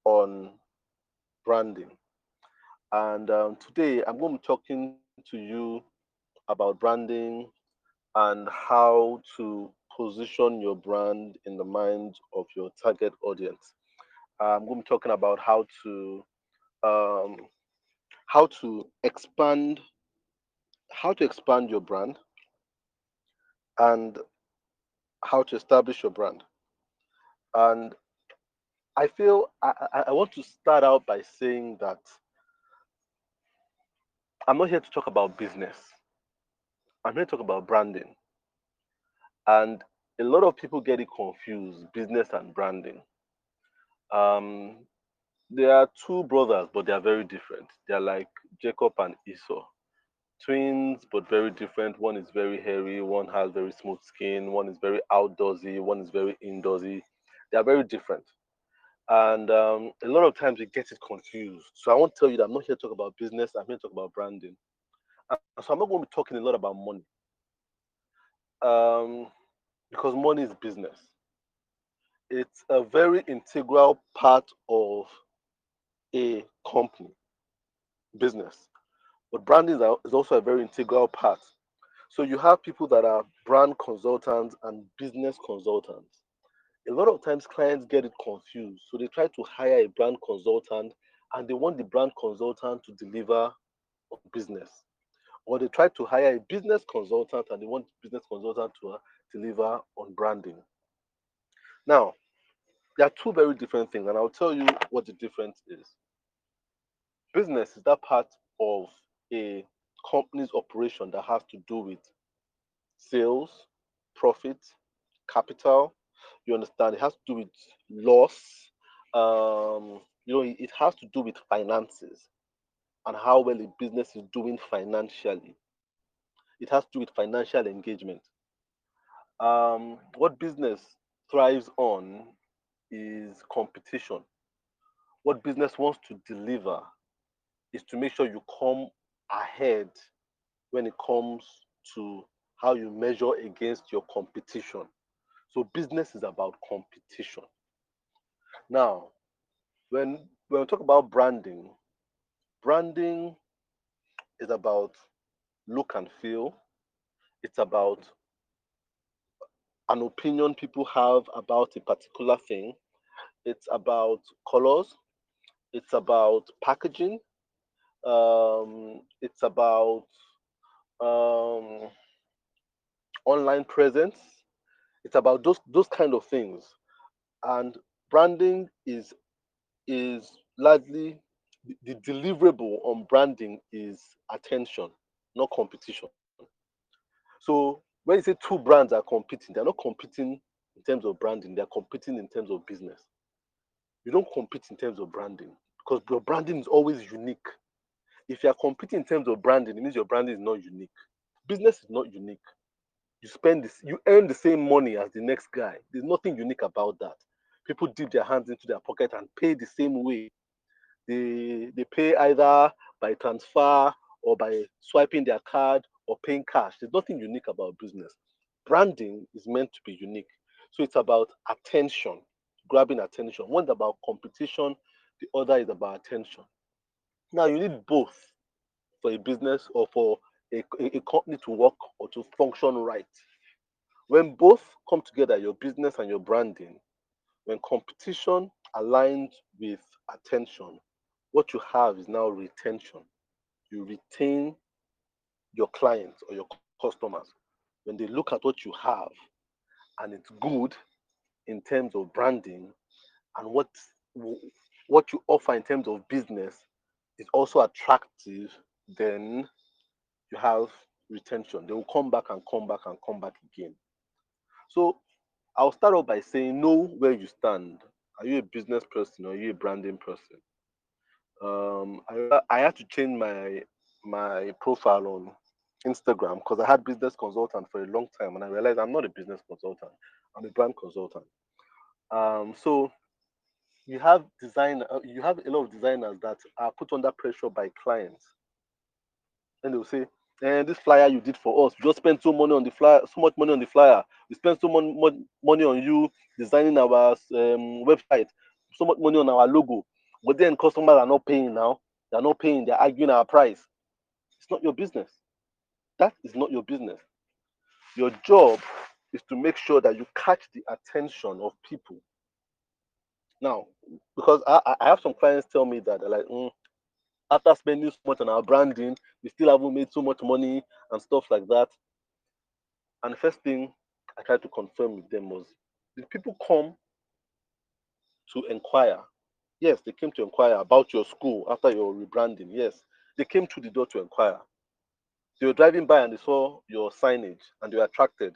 on branding. And today I'm going to be talking to you about branding and how to position your brand in the mind of your target audience. I'm going to be talking about um, how to expand your brand and how to establish your brand. And I feel I want to start out by saying that I'm not here to talk about business. I'm here to talk about branding. And a lot of people get it confused, business and branding. Um, there are two brothers, but they are very different. They are like Jacob and Esau, twins, but very different. One is very hairy, one has very smooth skin, one is very outdoorsy, one is very indoorsy. They are very different. And a lot of times we get it confused. So I want to tell you that I'm not here to talk about business, I'm here to talk about branding. And so I'm not going to be talking a lot about money um, because money is business. It's a very integral part of a company business, but branding is also a very integral part. So you have people that are brand consultants and business consultants. A lot of times clients get it confused, so they try to hire a brand consultant and they want the brand consultant to deliver on business, or they try to hire a business consultant and they want the business consultant to deliver on branding. Now, there are two very different things, and I'll tell you what the difference is. Business is that part of a company's operation that has to do with sales, profit, capital. You understand? It has to do with loss. It has to do with finances and how well a business is doing financially. It has to do with financial engagement. What business thrives on is competition. What business wants to deliver is to make sure you come ahead when it comes to how you measure against your competition. So business is about competition. Now, when we talk about branding, branding is about look and feel. It's about an opinion people have about a particular thing. It's about colors. It's about packaging. It's about um, online presence. It's about those kind of things. And branding is largely the deliverable on branding is attention, not competition. So when you say two brands are competing, they're not competing in terms of branding, they're competing in terms of business. You don't compete in terms of branding because your branding is always unique. If you are competing in terms of branding, it means your branding is not unique. Business is not unique. You earn the same money as the next guy. There's nothing unique about that. People dip their hands into their pocket and pay the same way. They pay either by transfer or by swiping their card or paying cash. There's nothing unique about business. Branding is meant to be unique. So it's about attention, grabbing attention. One is about competition, the other is about attention. Now you need both for a business or for a company to work or to function right. When both come together, your business and your branding, when competition aligns with attention, what you have is now retention. You retain your clients or your customers when they look at what you have and it's good in terms of branding and what you offer in terms of business is also attractive, then you have retention. They will come back and come back and come back again. So I'll start off by saying know where you stand. Are you a business person or are you a branding person? I had to change my profile on Instagram because I had business consultant for a long time, and I realized I'm not a business consultant. I'm a brand consultant. So you have a lot of designers that are put under pressure by clients, and they'll say, "And this flyer you did for us, we just spent so money on the flyer, so much money on the flyer. We spent so much money on you designing our website, so much money on our logo. But then customers are not paying now. They're not paying. They're arguing our price. It's not your business. That is not your business. Your job is to make sure that you catch the attention of people. Now, because I have some clients tell me that they're like, after spending so much on our branding, we still haven't made so much money and stuff like that. And the first thing I tried to confirm with them was, did people come to inquire? Yes, they came to inquire about your school after your rebranding. Yes, they came to the door to inquire. They were driving by and they saw your signage and they were attracted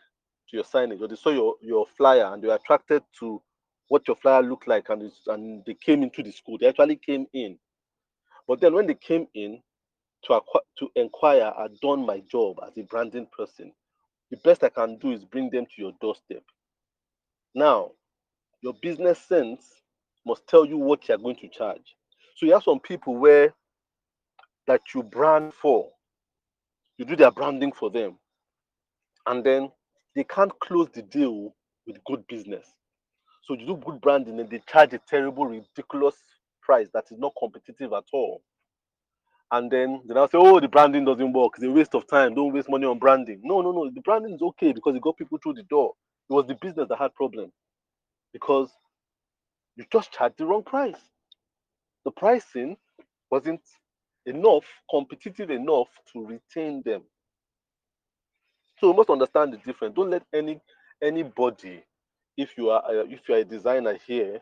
to your signage, or they saw your flyer and they were attracted to what your flyer looked like, and they came into the school. They actually came in. But then when they came in to inquire, I'd done my job as a branding person. The best I can do is bring them to your doorstep. Now, your business sense must tell you what you're going to charge. So you have some people where that you brand for, you do their branding for them, and then they can't close the deal with good business. So you do good branding and they charge a terrible, ridiculous price that is not competitive at all. And then they now say, oh, the branding doesn't work. It's a waste of time. Don't waste money on branding. No, no, no. The branding is okay because it got people through the door. It was the business that had problem because you just charged the wrong price. The pricing wasn't enough, competitive enough to retain them. So we must understand the difference. Don't let anybody, if you are a designer here,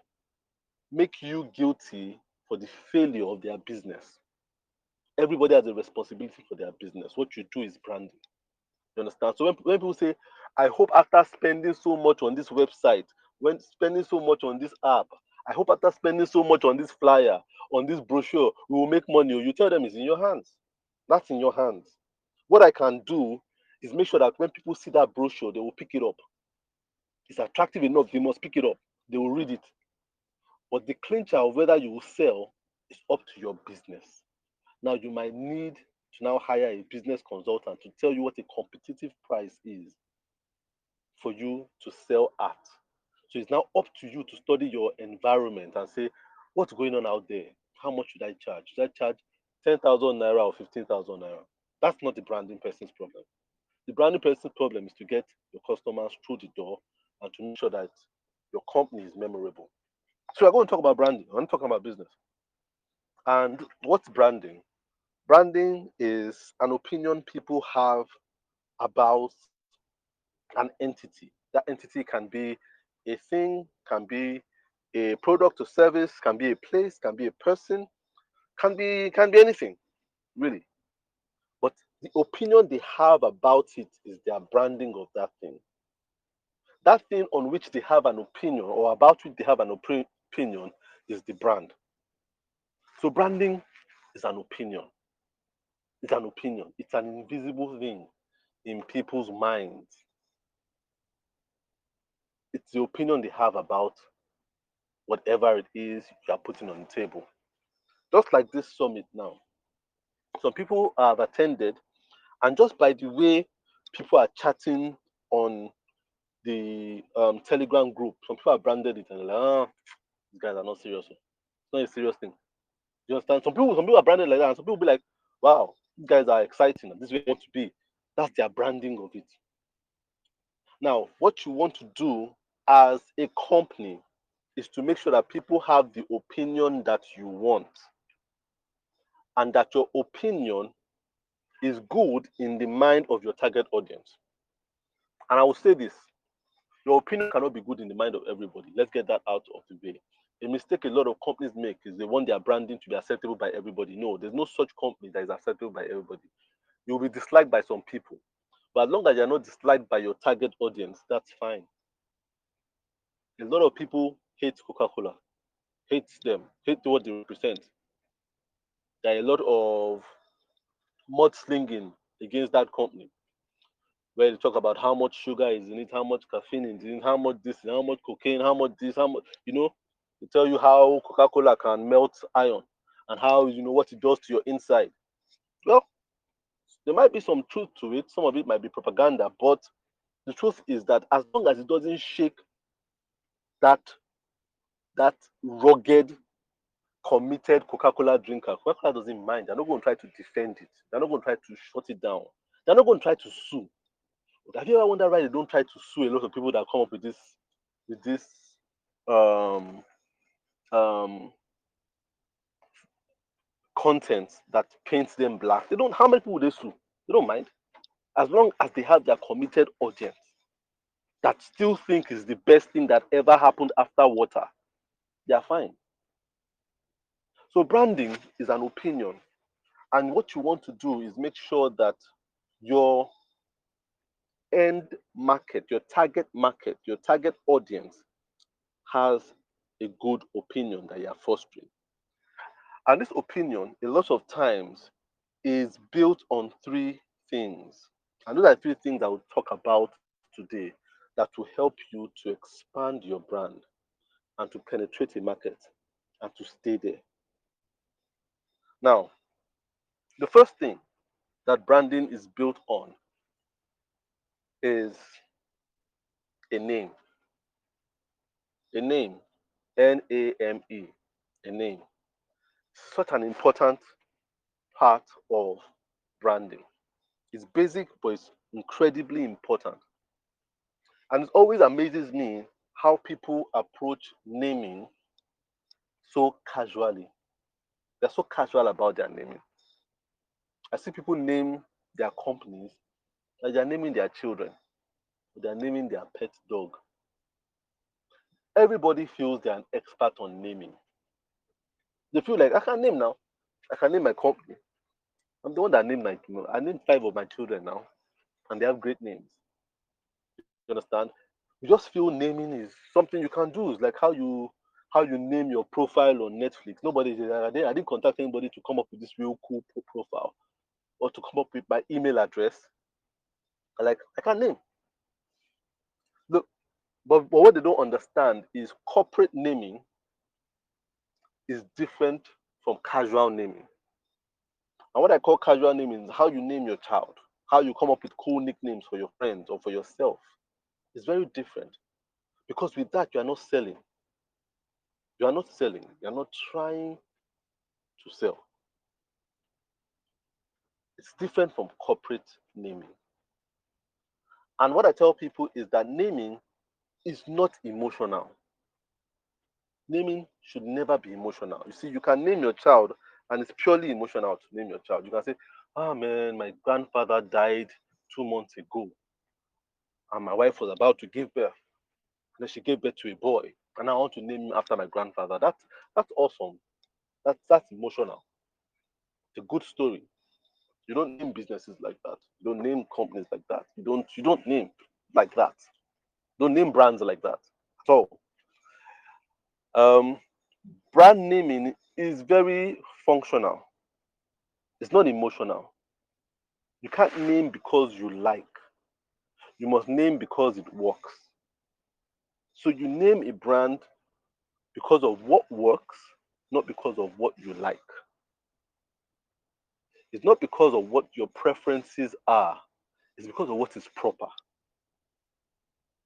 make you guilty for the failure of their business. Everybody has a responsibility for their business. What you do is branding. You understand? So when people say, I hope after spending so much on this website, when spending so much on this app, I hope after spending so much on this flyer, on this brochure, we will make money. You tell them it's in your hands. That's in your hands. What I can do is make sure that when people see that brochure, they will pick it up. It's attractive enough, they must pick it up. They will read it. But the clincher of whether you will sell is up to your business. Now you might need to now hire a business consultant to tell you what a competitive price is for you to sell at. So it's now up to you to study your environment and say, what's going on out there? How much should I charge? Should I charge 10,000 naira or 15,000 naira? That's not the branding person's problem. The branding person's problem is to get your customers through the door and to make sure that your company is memorable. So we're going to talk about branding. I'm talking about business. And what's branding? Branding is an opinion people have about an entity. That entity can be a thing, can be a product or service, can be a place, can be a person, can be anything, really. But the opinion they have about it is their branding of that thing. That thing on which they have an opinion or about which they have an opinion is the brand. So branding is an opinion. It's an opinion. It's an invisible thing in people's minds. It's the opinion they have about whatever it is you are putting on the table. Just like this summit now. Some people have attended, and just by the way people are chatting on the Telegram group, some people have branded it and they're like, oh, these guys are not serious. It's not a serious thing. You understand? Some people are branded like that, and some people be like, wow, these guys are exciting. This is where they want to be. That's their branding of it. Now, what you want to do as a company is to make sure that people have the opinion that you want and that your opinion is good in the mind of your target audience. And I will say this, your opinion cannot be good in the mind of everybody. Let's get that out of the way. A mistake a lot of companies make is they want their branding to be acceptable by everybody. No, there's no such company that is acceptable by everybody. You'll be disliked by some people. But as long as you're not disliked by your target audience, that's fine. A lot of people hate Coca-Cola, hate them, hate what they represent. There are a lot of mudslinging against that company where they talk about how much sugar is in it, how much caffeine is in it, how much this, how much cocaine, how much this, how much, they tell you how Coca-Cola can melt iron and how, what it does to your inside. Well, there might be some truth to it. Some of it might be propaganda, but the truth is that as long as it doesn't shake that rugged committed Coca-Cola drinker. Coca-Cola doesn't mind. They're not going to try to defend it. They're not going to try to shut it down. They're not going to try to sue. But have you ever wondered why they don't try to sue a lot of people that come up with this um, um, content that paints them black? They don't. How many people they sue? They don't mind as long as they have their committed audience that still think is the best thing that ever happened after water. They are fine. So branding is an opinion, and what you want to do is make sure that your end market, your target audience has a good opinion that you are fostering. And this opinion, a lot of times, is built on three things. And those are three things I will talk about today that will help you to expand your brand and to penetrate a market and to stay there. Now, the first thing that branding is built on is a name. A name. Name. A name. Such an important part of branding. It's basic, but it's incredibly important. And it always amazes me how people approach naming so casually. They're so casual about their naming. I see people name their companies like they're naming their children, or they're naming their pet dog. Everybody feels they're an expert on naming. They feel like I can name now. I can name my company. I'm the one that named I named five of my children now, and they have great names. You understand? You just feel naming is something you can do. It's like how you name your profile on Netflix. I didn't contact anybody to come up with this real cool profile or to come up with my email address. Like I can name. Look, but what they don't understand is corporate naming is different from casual naming. And what I call casual naming is how you name your child, how you come up with cool nicknames for your friends or for yourself. It's very different because with that you are not selling. You are not selling. You are not trying to sell. It's different from corporate naming. And what I tell people is that naming is not emotional. Naming should never be emotional. You see, you can name your child and it's purely emotional to name your child. You can say, ah man, my grandfather died 2 months ago and my wife was about to give birth. And then she gave birth to a boy. And I want to name him after my grandfather. That's awesome. That's emotional. It's a good story. You don't name businesses like that. You don't name companies like that. You don't name like that. Don't name brands like that at all. Um, brand naming is very functional. It's not emotional. You can't name because you like. You must name because it works. So you name a brand because of what works, not because of what you like. It's not because of what your preferences are. It's because of what is proper.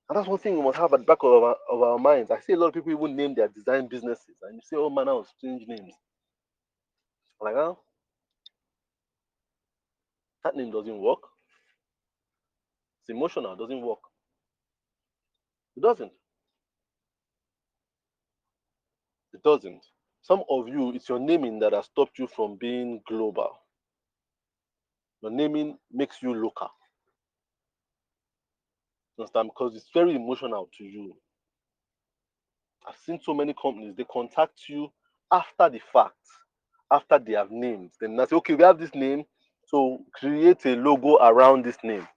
And that's one thing we must have at the back of our minds. I see a lot of people even name their design businesses and you see all manner of strange names. Like, oh, that name doesn't work. It's emotional, it doesn't work. It doesn't. It doesn't. Some of you, it's your naming that has stopped you from being global. Your naming makes you local. You understand? Because it's very emotional to you. I've seen so many companies, they contact you after the fact, after they have named. Then they say, okay, we have this name, so create a logo around this name.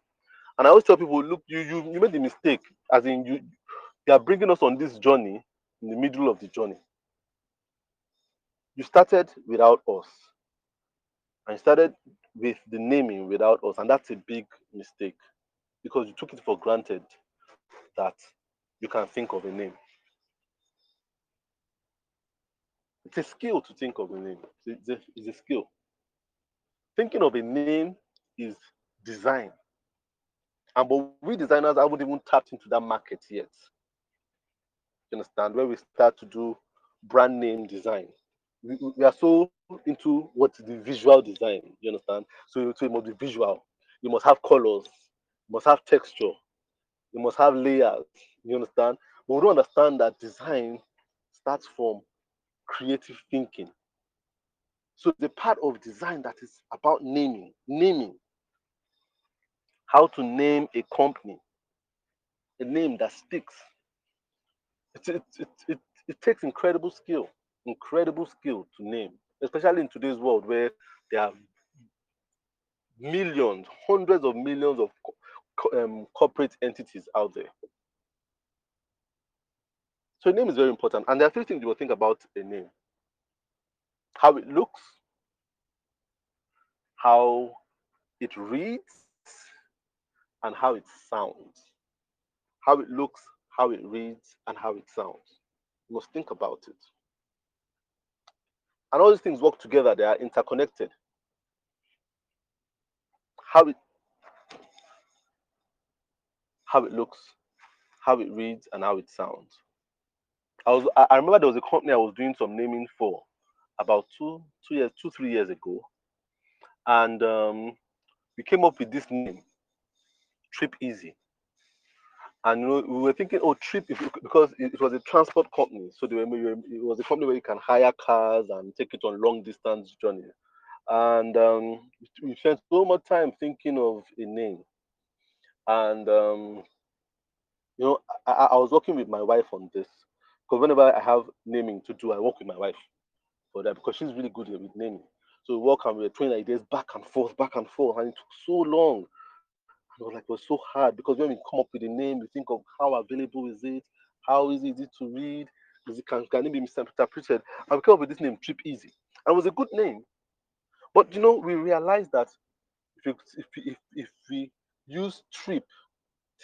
And I always tell people, look, you made the mistake, as in you are bringing us on this journey in the middle of the journey. You started without us, and you started with the naming without us, and that's a big mistake because you took it for granted that you can think of a name. It's a skill to think of a name. It's a skill. Thinking of a name is design. And but we designers haven't even tapped into that market yet. You understand? Where we start to do brand name design. We are so into what the visual design. You understand? So it must be visual. You must have colors. You must have texture. You must have layers. You understand? But we don't understand that design starts from creative thinking. So the part of design that is about naming, how to name a company, a name that sticks. It takes incredible skill to name, especially in today's world where there are millions, hundreds of millions of corporate entities out there. So a name is very important, and there are three things you will think about a name: how it looks, how it reads, and how it sounds. How it looks, how it reads, and how it sounds. You must think about it. And all these things work together, they are interconnected. How it how it looks, how it reads, and how it sounds. I remember there was a company I was doing some naming for about 3 years ago, and we came up with this name, Trip Easy. And we were thinking, oh, because it was a transport company, so it was a company where you can hire cars and take it on long distance journeys. And we spent so much time thinking of a name, and I was working with my wife on this because whenever I have naming to do, I work with my wife for that because she's really good with naming. So we work and we were throwing ideas back and forth, and it took so long. And I was like, it was so hard because when we come up with a name, we think of how available is it, how easy is it to read, can it be misinterpreted? And we came up with this name, Trip Easy, and it was a good name. But we realized that if we use TRIP,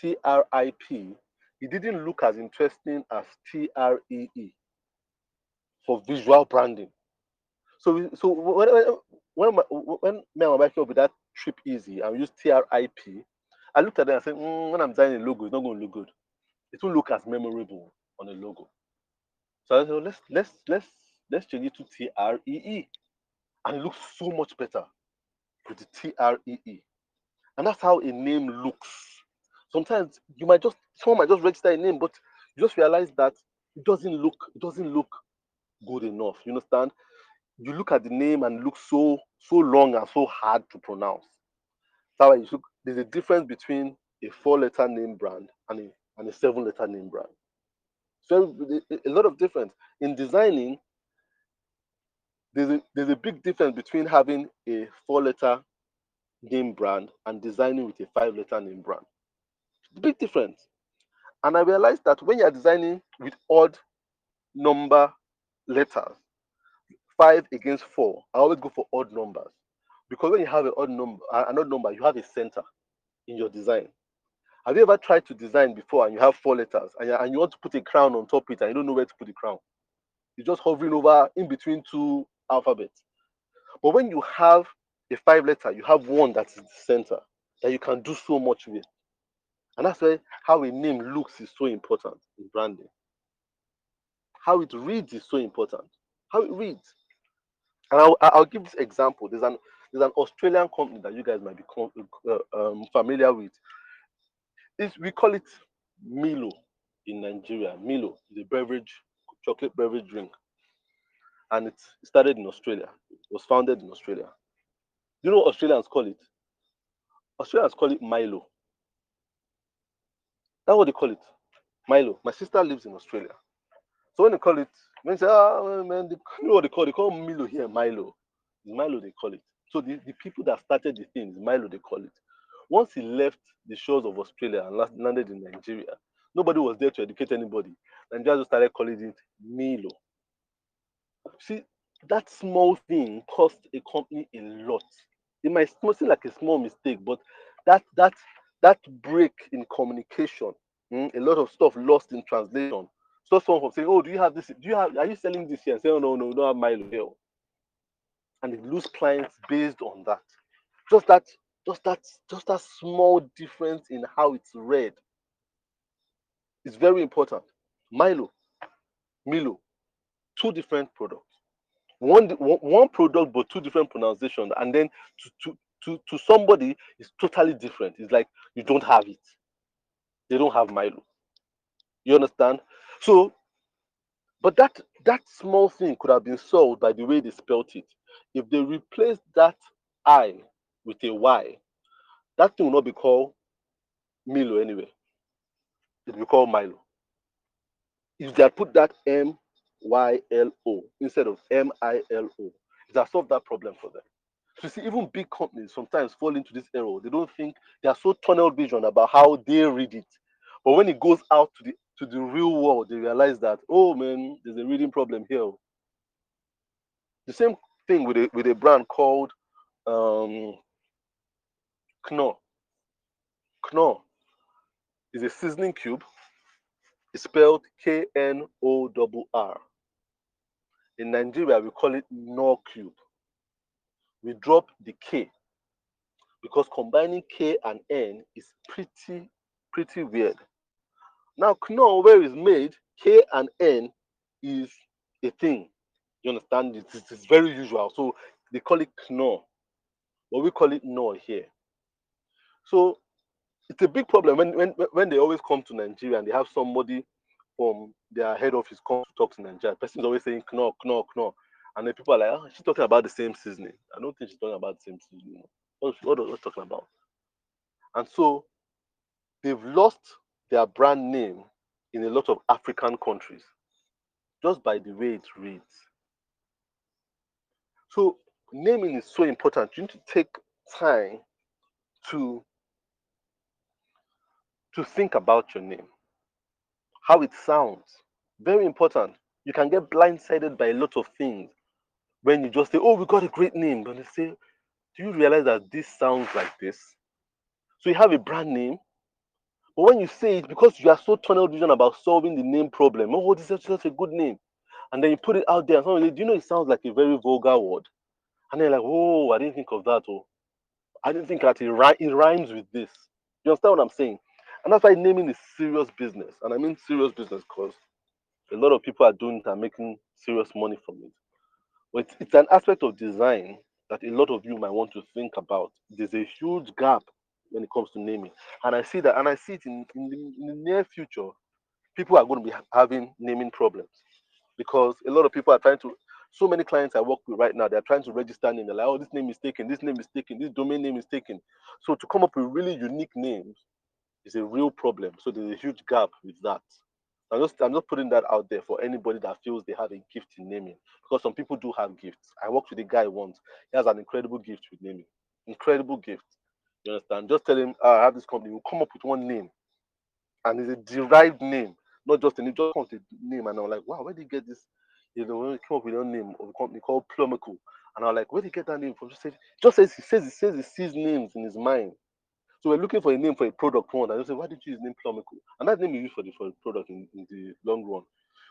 it didn't look as interesting as TREE for visual branding. So when me and my wife came up with that Trip Easy and we used TRIP, I looked at it and said, when I'm designing a logo, it's not going to look good. It won't look as memorable on a logo. So I said, let's change it to TREE, and it looks so much better with the TREE. And that's how a name looks. Sometimes someone might just register a name, but you just realize that it doesn't look good enough. You understand? You look at the name and it looks so long and so hard to pronounce. That's why there's a difference between a 4 letter name brand and a 7 letter name brand. So a lot of difference in designing. There's a big difference between having a 4 letter name brand and designing with a 5 letter name brand. Big difference. And I realized that when you're designing with odd number letters, 5 against 4, I always go for odd numbers. Because when you have an odd number, you have a center in your design. Have you ever tried to design before and you have 4 letters and you want to put a crown on top of it and you don't know where to put the crown? You're just hovering over in between two alphabets. But when you have a 5 letter, you have one that is the center that you can do so much with. And that's why how a name looks is so important in branding. How it reads is so important. How it reads. And I'll give this example. There's an Australian company that you guys might be familiar with. We call it Milo in Nigeria. Milo is a chocolate beverage drink, and it started in Australia. It was founded in Australia. You know what Australians call it? Australians call it Milo. That's what they call it. Milo. My sister lives in Australia. So when they call it, when they say, well, man, you know what they call it? They call Milo here Milo. It's Milo they call it. So the people that started the thing is Milo they call it. Once he left the shores of Australia and landed in Nigeria, nobody was there to educate anybody. Nigeria just started calling it Milo. See, that small thing cost a company a lot. It might seem like a small mistake, but that that that break in communication, a lot of stuff lost in translation. So someone from saying, "Oh, do you have this? Are you selling this here?" And say, "Oh no, no, we don't have Milo here," and they lose clients based on that. Just that, just that small difference in how it's read is very important. Milo, Milo, two different products. one product but two different pronunciations, and then to somebody it's totally different. It's like you don't have it. They don't have Milo. You understand? So, but that small thing could have been solved by the way they spelt it. If they replaced that I with a Y, that thing will not be called Milo anyway. It will be called Milo. If they had put that Mylo instead of Milo, it has solved that problem for them. So you see, even big companies sometimes fall into this error. They don't think they are so tunnel vision about how they read it. But when it goes out to the real world, they realize that, oh man, there's a reading problem here. The same thing with a brand called um, Knorr. Knorr is a seasoning cube. It's spelled Knor. In Nigeria, we call it Knorr cube. We drop the K because combining K and N is pretty weird. Now, Knorr, where it's made, K and N is a thing. You understand? It's very usual. So they call it Knorr, but we call it Knorr here. So it's a big problem when they always come to Nigeria and they have somebody from their head office come to talk to Nigeria. The person is always saying Knorr, Knorr, Knorr. And then people are like, oh, she's talking about the same seasoning. I don't think she's talking about the same seasoning. What are we talking about? And so they've lost their brand name in a lot of African countries just by the way it reads. So naming is so important. You need to take time to think about your name, how it sounds. Very important. You can get blindsided by a lot of things when you just say, "Oh, we got a great name," but they say, "Do you realize that this sounds like this?" So you have a brand name, but when you say it, because you are so tunnel vision about solving the name problem, oh, this is just a good name, and then you put it out there, and someone say, "Do you know it sounds like a very vulgar word?" And then you're like, "Oh, I didn't think of that. Oh, I didn't think that it rhymes with this." You understand what I'm saying? And that's why naming is serious business. And I mean serious business because a lot of people are doing it and making serious money from it. But it's an aspect of design that a lot of you might want to think about. There's a huge gap when it comes to naming. And I see that, and I see it in the near future, people are going to be having naming problems because a lot of people are trying to, so many clients I work with right now, they're trying to register name. They're like, oh, this name is taken, this name is taken, this domain name is taken. So to come up with really unique names is a real problem. So there's a huge gap with that. I'm just putting that out there for anybody that feels they have a gift in naming. Because some people do have gifts. I worked with a guy once. He has an incredible gift with naming. Incredible gift. You understand? Just tell him, I have this company. We'll come up with one name. And it's a derived name. Not just a name, just comes with a name. And I'm like, wow, where did you get this? You know, when we came up with a name of a company called Plumical. And I'm like, where did you get that name from? Just says he sees names in his mind. So we're looking for a name for a product one. And I said, why did you use the name Plumical? And that name you use for the product in the long run.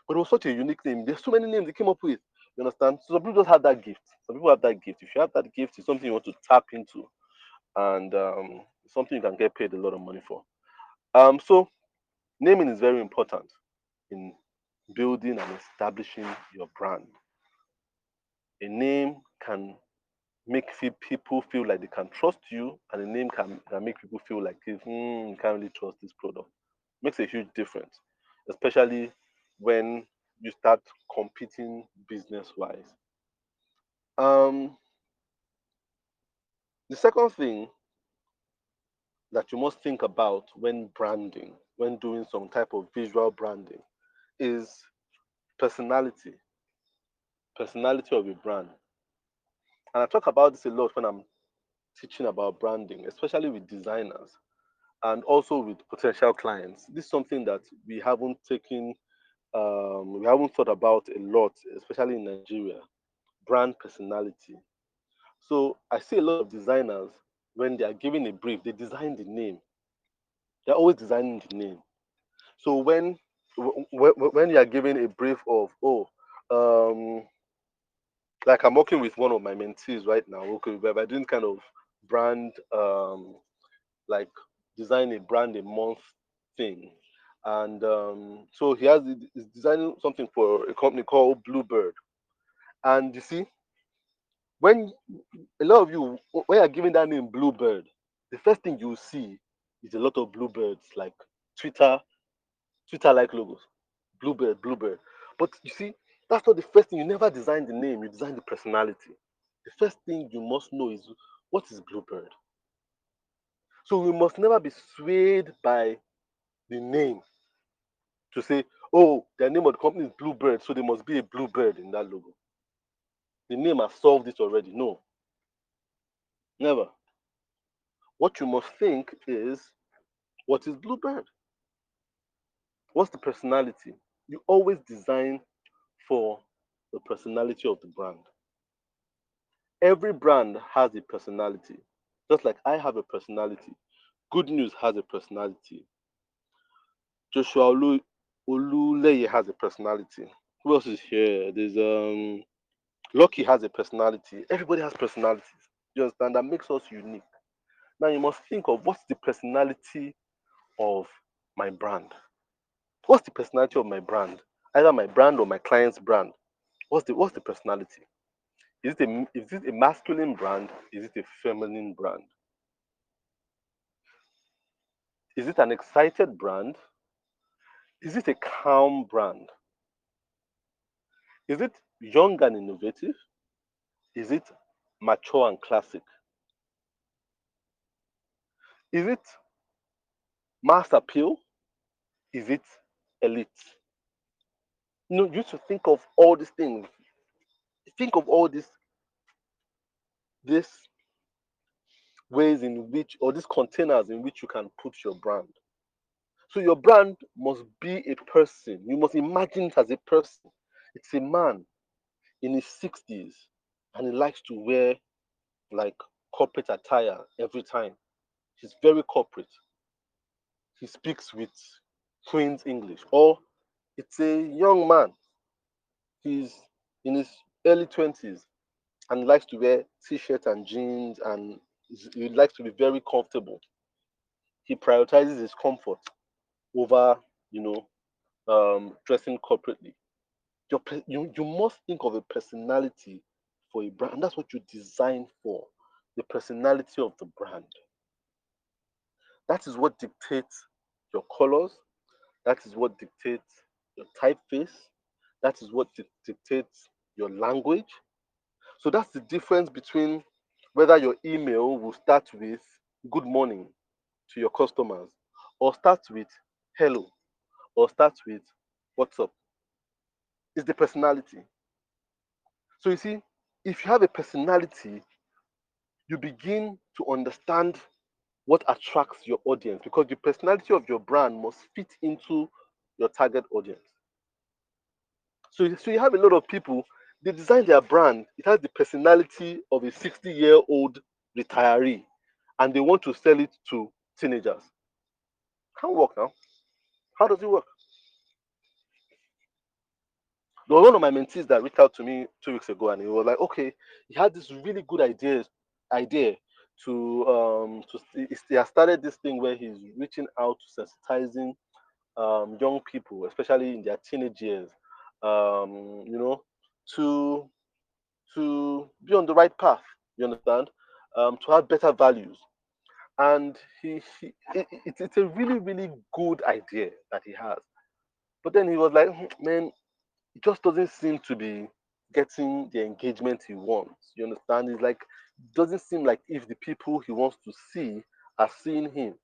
But it was such a unique name. There's so many names they came up with. You understand? So some people just have that gift. Some people have that gift. If you have that gift, it's something you want to tap into, and it's something you can get paid a lot of money for. So naming is very important in building and establishing your brand. A name can make people feel like they can trust you, and a name can make people feel like you can't really trust this product. Makes a huge difference, especially when you start competing business wise. Um, the second thing that you must think about when branding, when doing some type of visual branding, is personality, personality of a brand. And I talk about this a lot when I'm teaching about branding, especially with designers and also with potential clients. This is something that we haven't thought about a lot, especially in Nigeria. Brand personality. So I see a lot of designers when they are given a brief, they design the name. They're always designing the name. So when you are given a brief of um, like I'm working with one of my mentees right now. Okay, we're doing kind of brand like design a brand a month thing, and so he's designing something for a company called Bluebird, And you see, when a lot of you, when you're giving that name Bluebird, the first thing you see is a lot of bluebirds, like Twitter, Twitter-like logos. Bluebird, Bluebird. But you see, that's not the first thing. You never design the name, you design the personality. The first thing you must know is what is Bluebird. So we must never be swayed by the name to say, oh, the name of the company is Bluebird, so there must be a bluebird in that logo. The name has solved it already. No, never. What you must think is, what is Bluebird? What's the personality? You always design for the personality of the brand. Every brand has a personality, just like I have a personality. Good News has a personality. Joshua Oluleye has a personality. Who else is here? There's Lucky has a personality. Everybody has personalities. You understand? That makes us unique. Now you must think of what's the personality of my brand. What's the personality of my brand? Either my brand or my client's brand. What's the personality? Is it a masculine brand? Is it a feminine brand? Is it an excited brand? Is it a calm brand? Is it young and innovative? Is it mature and classic? Is it mass appeal? Is it elite? You should think of all these things. Think of all these ways in which, or these containers in which you can put your brand. So your brand must be a person. You must imagine it as a person. It's a man in his 60s and he likes to wear like corporate attire every time. He's very corporate. He speaks with Queen's English. Or it's a young man. He's in his early 20s and likes to wear t-shirt and jeans and he likes to be very comfortable. He prioritizes his comfort over, you know, dressing corporately. You must think of a personality for a brand. And that's what you design for. The personality of the brand. That is what dictates your colors. That is what dictates your typeface. That is what dictates your language. So that's the difference between whether your email will start with good morning to your customers, or start with hello, or start with what's up. It's the personality. So you see, if you have a personality, you begin to understand what attracts your audience because the personality of your brand must fit into your target audience. So you have a lot of people, they design their brand, it has the personality of a 60-year-old retiree, and they want to sell it to teenagers. Can't work now. How does it work? There was one of my mentees that reached out to me 2 weeks ago, and he was like, okay, he had this really good idea he has started this thing where he's reaching out to sensitizing young people, especially in their teenage years, you know, to be on the right path. You understand? To have better values. And it's a really really good idea that he has. But then he was like, man, it just doesn't seem to be getting the engagement he wants. You understand? It's like it doesn't seem like if the people he wants to see are seeing him.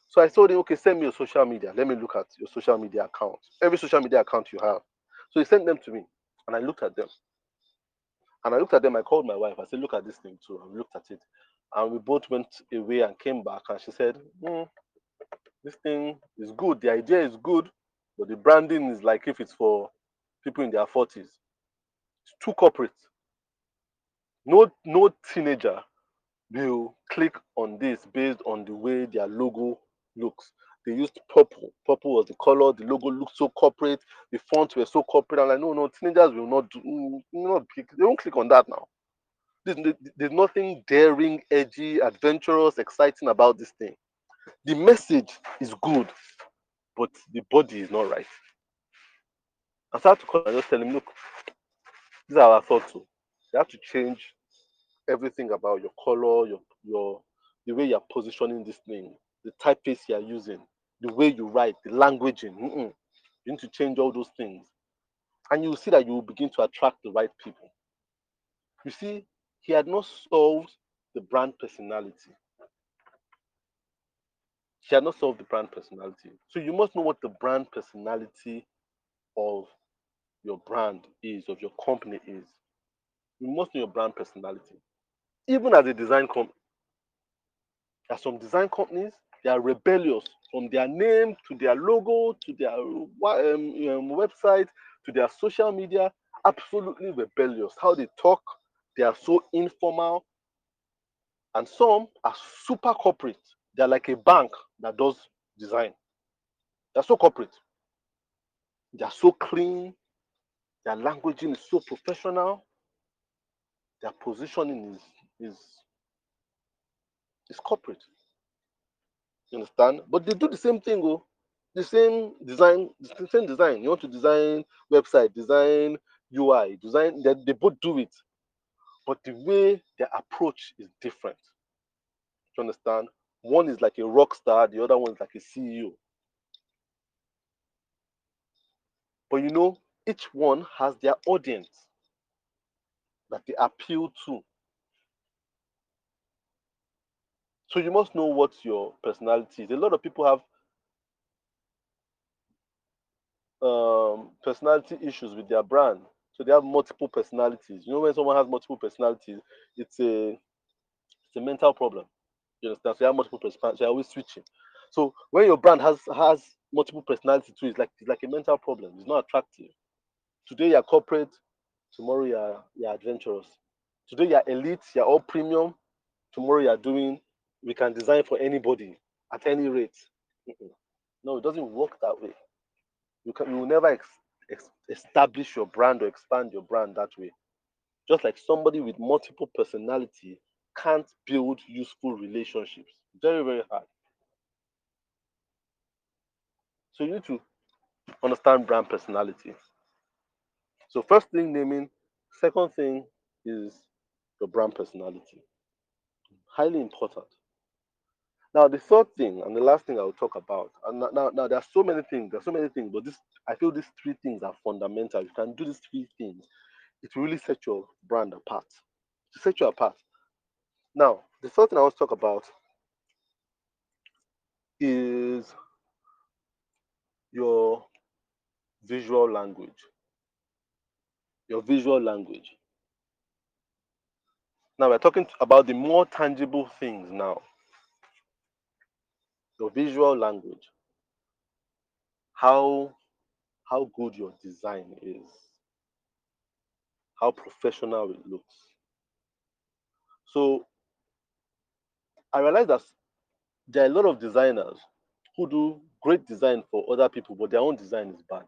So I told him, okay, send me your social media. Let me look at your social media account. Every social media account you have. So he sent them to me, and I looked at them. And I looked at them. I called my wife. I said, look at this thing too. And we looked at it, and we both went away and came back. And she said, this thing is good. The idea is good, but the branding is like if it's for people in their 40s. It's too corporate. No teenager will click on this based on the way their logo looks. They used purple. Purple was the color. The logo looked so corporate. The fonts were so corporate. I'm like, no, teenagers will not do. Not click. They won't click on that now. There's nothing daring, edgy, adventurous, exciting about this thing. The message is good, but the body is not right. I started to call and just tell him, look, These are our thoughts too. You have to change everything about your color, your the way you're positioning this thing, the typeface you're using, the way you write, the languaging. You need to change all those things, and you will see that you will begin to attract the right people. You see, he had not solved the brand personality. He had not solved the brand personality. So you must know what the brand personality of your brand is, of your company is. You must know your brand personality. Even as a design company, there are some design companies, they are rebellious from their name to their logo to their website to their social media. Absolutely rebellious. How they talk, they are so informal, and some are super corporate. They're like a bank that does design. They're so corporate. They're so clean. Their languaging is so professional. Their positioning is corporate. You understand? But they do the same thing, oh. The same design, the same design. You want to design website, design UI, design. They both do it, but the way their approach is different. You understand? One is like a rock star, the other one is like a CEO. But you know, each one has their audience that they appeal to. So you must know what your personality is. A lot of people have personality issues with their brand. So they have multiple personalities. You know, when someone has multiple personalities, it's a mental problem. You understand? So you have multiple personalities. So you're always switching. So when your brand has multiple personality too, it's like a mental problem. It's not attractive. Today you're corporate, tomorrow you're adventurous. Today you're elite, you're all premium. Tomorrow you're doing we can design for anybody at any rate. Mm-mm. No, it doesn't work that way. You will never establish your brand or expand your brand that way. Just like somebody with multiple personality can't build useful relationships. Very, very hard. So you need to understand brand personality. So first thing naming, second thing is your brand personality. Highly important. Now the third thing and the last thing I will talk about, and now there are so many things, but this I feel these three things are fundamental. You can do these three things, it will really set your brand apart. To set you apart. Now, the third thing I want to talk about is your visual language. Your visual language. Now we're talking about the more tangible things now. Your visual language. How how good your design is. How professional it looks. So I realize that there are a lot of designers who do great design for other people, but their own design is bad.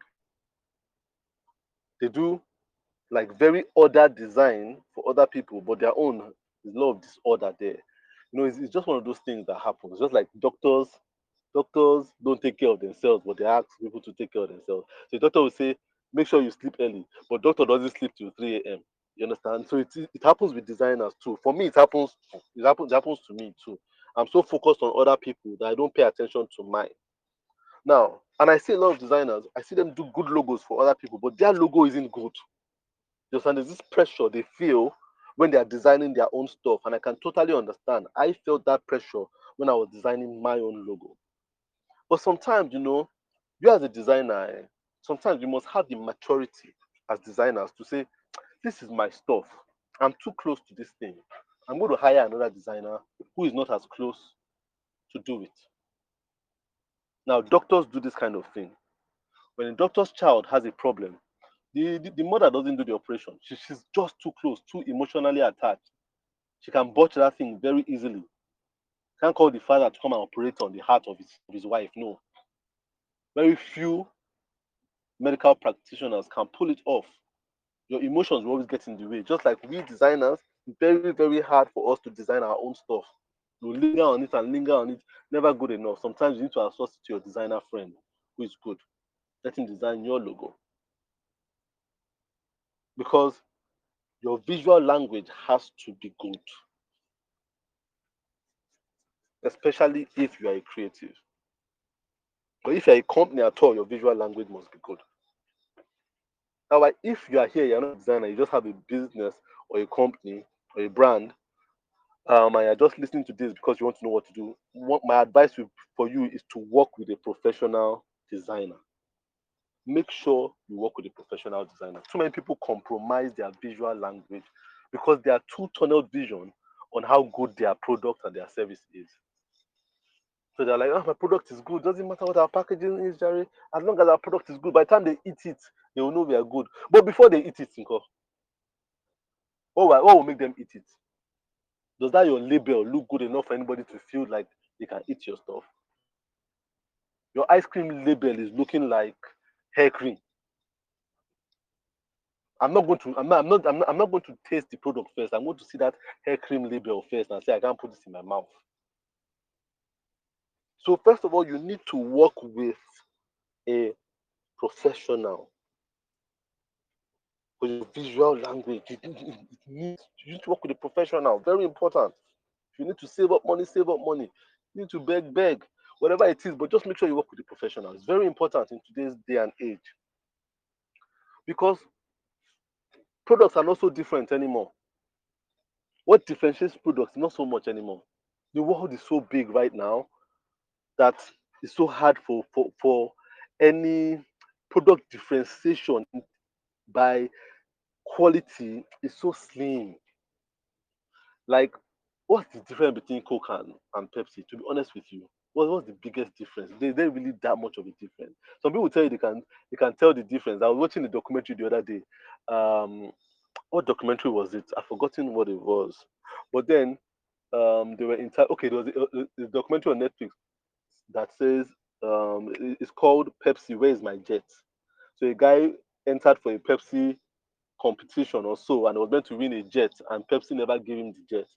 They do like very ordered design for other people, but their own is a lot of disorder there. You know, it's just one of those things that happens. It's just like doctors don't take care of themselves, but they ask people to take care of themselves. So the doctor will say, make sure you sleep early, but doctor doesn't sleep till 3 a.m. You understand? So it happens with designers too. For me, it happens to me too. I'm so focused on other people that I don't pay attention to mine. Now, and I see a lot of designers, I see them do good logos for other people, but their logo isn't good. You understand? There's this pressure they feel when they are designing their own stuff, and I can totally understand. I felt that pressure when I was designing my own logo. But sometimes, you as a designer, sometimes you must have the maturity as designers to say, this is my stuff. I'm too close to this thing. I'm going to hire another designer who is not as close to do it. Now, doctors do this kind of thing. When a doctor's child has a problem, the mother doesn't do the operation. She's just too close, too emotionally attached. She can botch that thing very easily. Can't call the father to come and operate on the heart of his wife. No. Very few medical practitioners can pull it off. Your emotions will always get in the way. Just like we designers, very, very hard for us to design our own stuff. You linger on it and linger on it, never good enough. Sometimes you need to outsource it to your designer friend who is good. Let him design your logo. Because your visual language has to be good, especially if you are a creative. But if you're a company at all, your visual language must be good. Now, like, if you are here, you're not a designer, you just have a business or a company or a brand, and you're just listening to this because you want to know what to do, my advice for you is to work with a professional designer. Make sure you work with a professional designer. Too many people compromise their visual language because they are too tunnel vision on how good their product and their service is. So they're like, oh, my product is good. Doesn't matter what our packaging is, Jerry. As long as our product is good, by the time they eat it, they will know we are good. But before they eat it, think of what will make them eat it? Does that your label look good enough for anybody to feel like they can eat your stuff? Your ice cream label is looking like hair cream. I'm not going to taste the product first. I'm going to see that hair cream label first and say I can't put this in my mouth. So first of all, you need to work with a professional for your visual language. You need to work with a professional. Very important. If you need to save up money, save up money. You need to beg, beg, whatever it is, but just make sure you work with a professional. It's very important in today's day and age because products are not so different anymore. What differentiates products? Not so much anymore. The world is so big right now that it's so hard for any product differentiation by quality is so slim. Like, what's the difference between Coke and Pepsi? To be honest with you, what's the biggest difference? They really that much of a difference. Some people tell you they can tell the difference. I was watching the documentary the other day. What documentary was it? I've forgotten what it was. But then they were okay. There was a documentary on Netflix that says it's called Pepsi. Where is my jet? So a guy entered for a Pepsi competition or so and was meant to win a jet, and Pepsi never gave him the jet.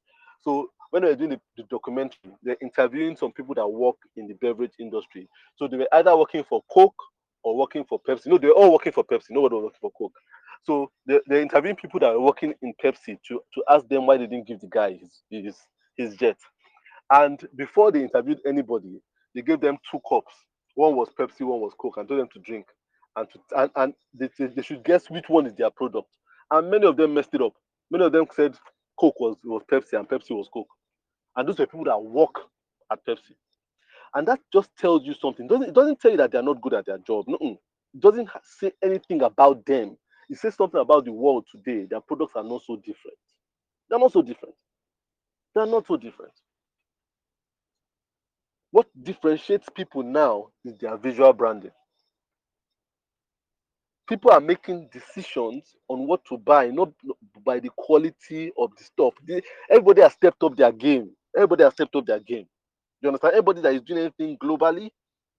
So when they were doing the documentary, they're interviewing some people that work in the beverage industry. So they were either working for Coke or working for Pepsi. No, they were all working for Pepsi. Nobody was working for Coke. So they're interviewing people that were working in Pepsi to ask them why they didn't give the guy his jet. And before they interviewed anybody, they gave them two cups. One was Pepsi, one was Coke, and told them to drink. And they should guess which one is their product. And many of them messed it up. Many of them said Coke was Pepsi and Pepsi was Coke. And those were people that work at Pepsi. And that just tells you something. It doesn't tell you that they're not good at their job. No, it doesn't say anything about them. It says something about the world today. Their products are not so different. They're not so different. They're not so different. What differentiates people now is their visual branding. People are making decisions on what to buy, not by the quality of the stuff. Everybody has stepped up their game. Everybody has stepped up their game. You understand? Everybody that is doing anything globally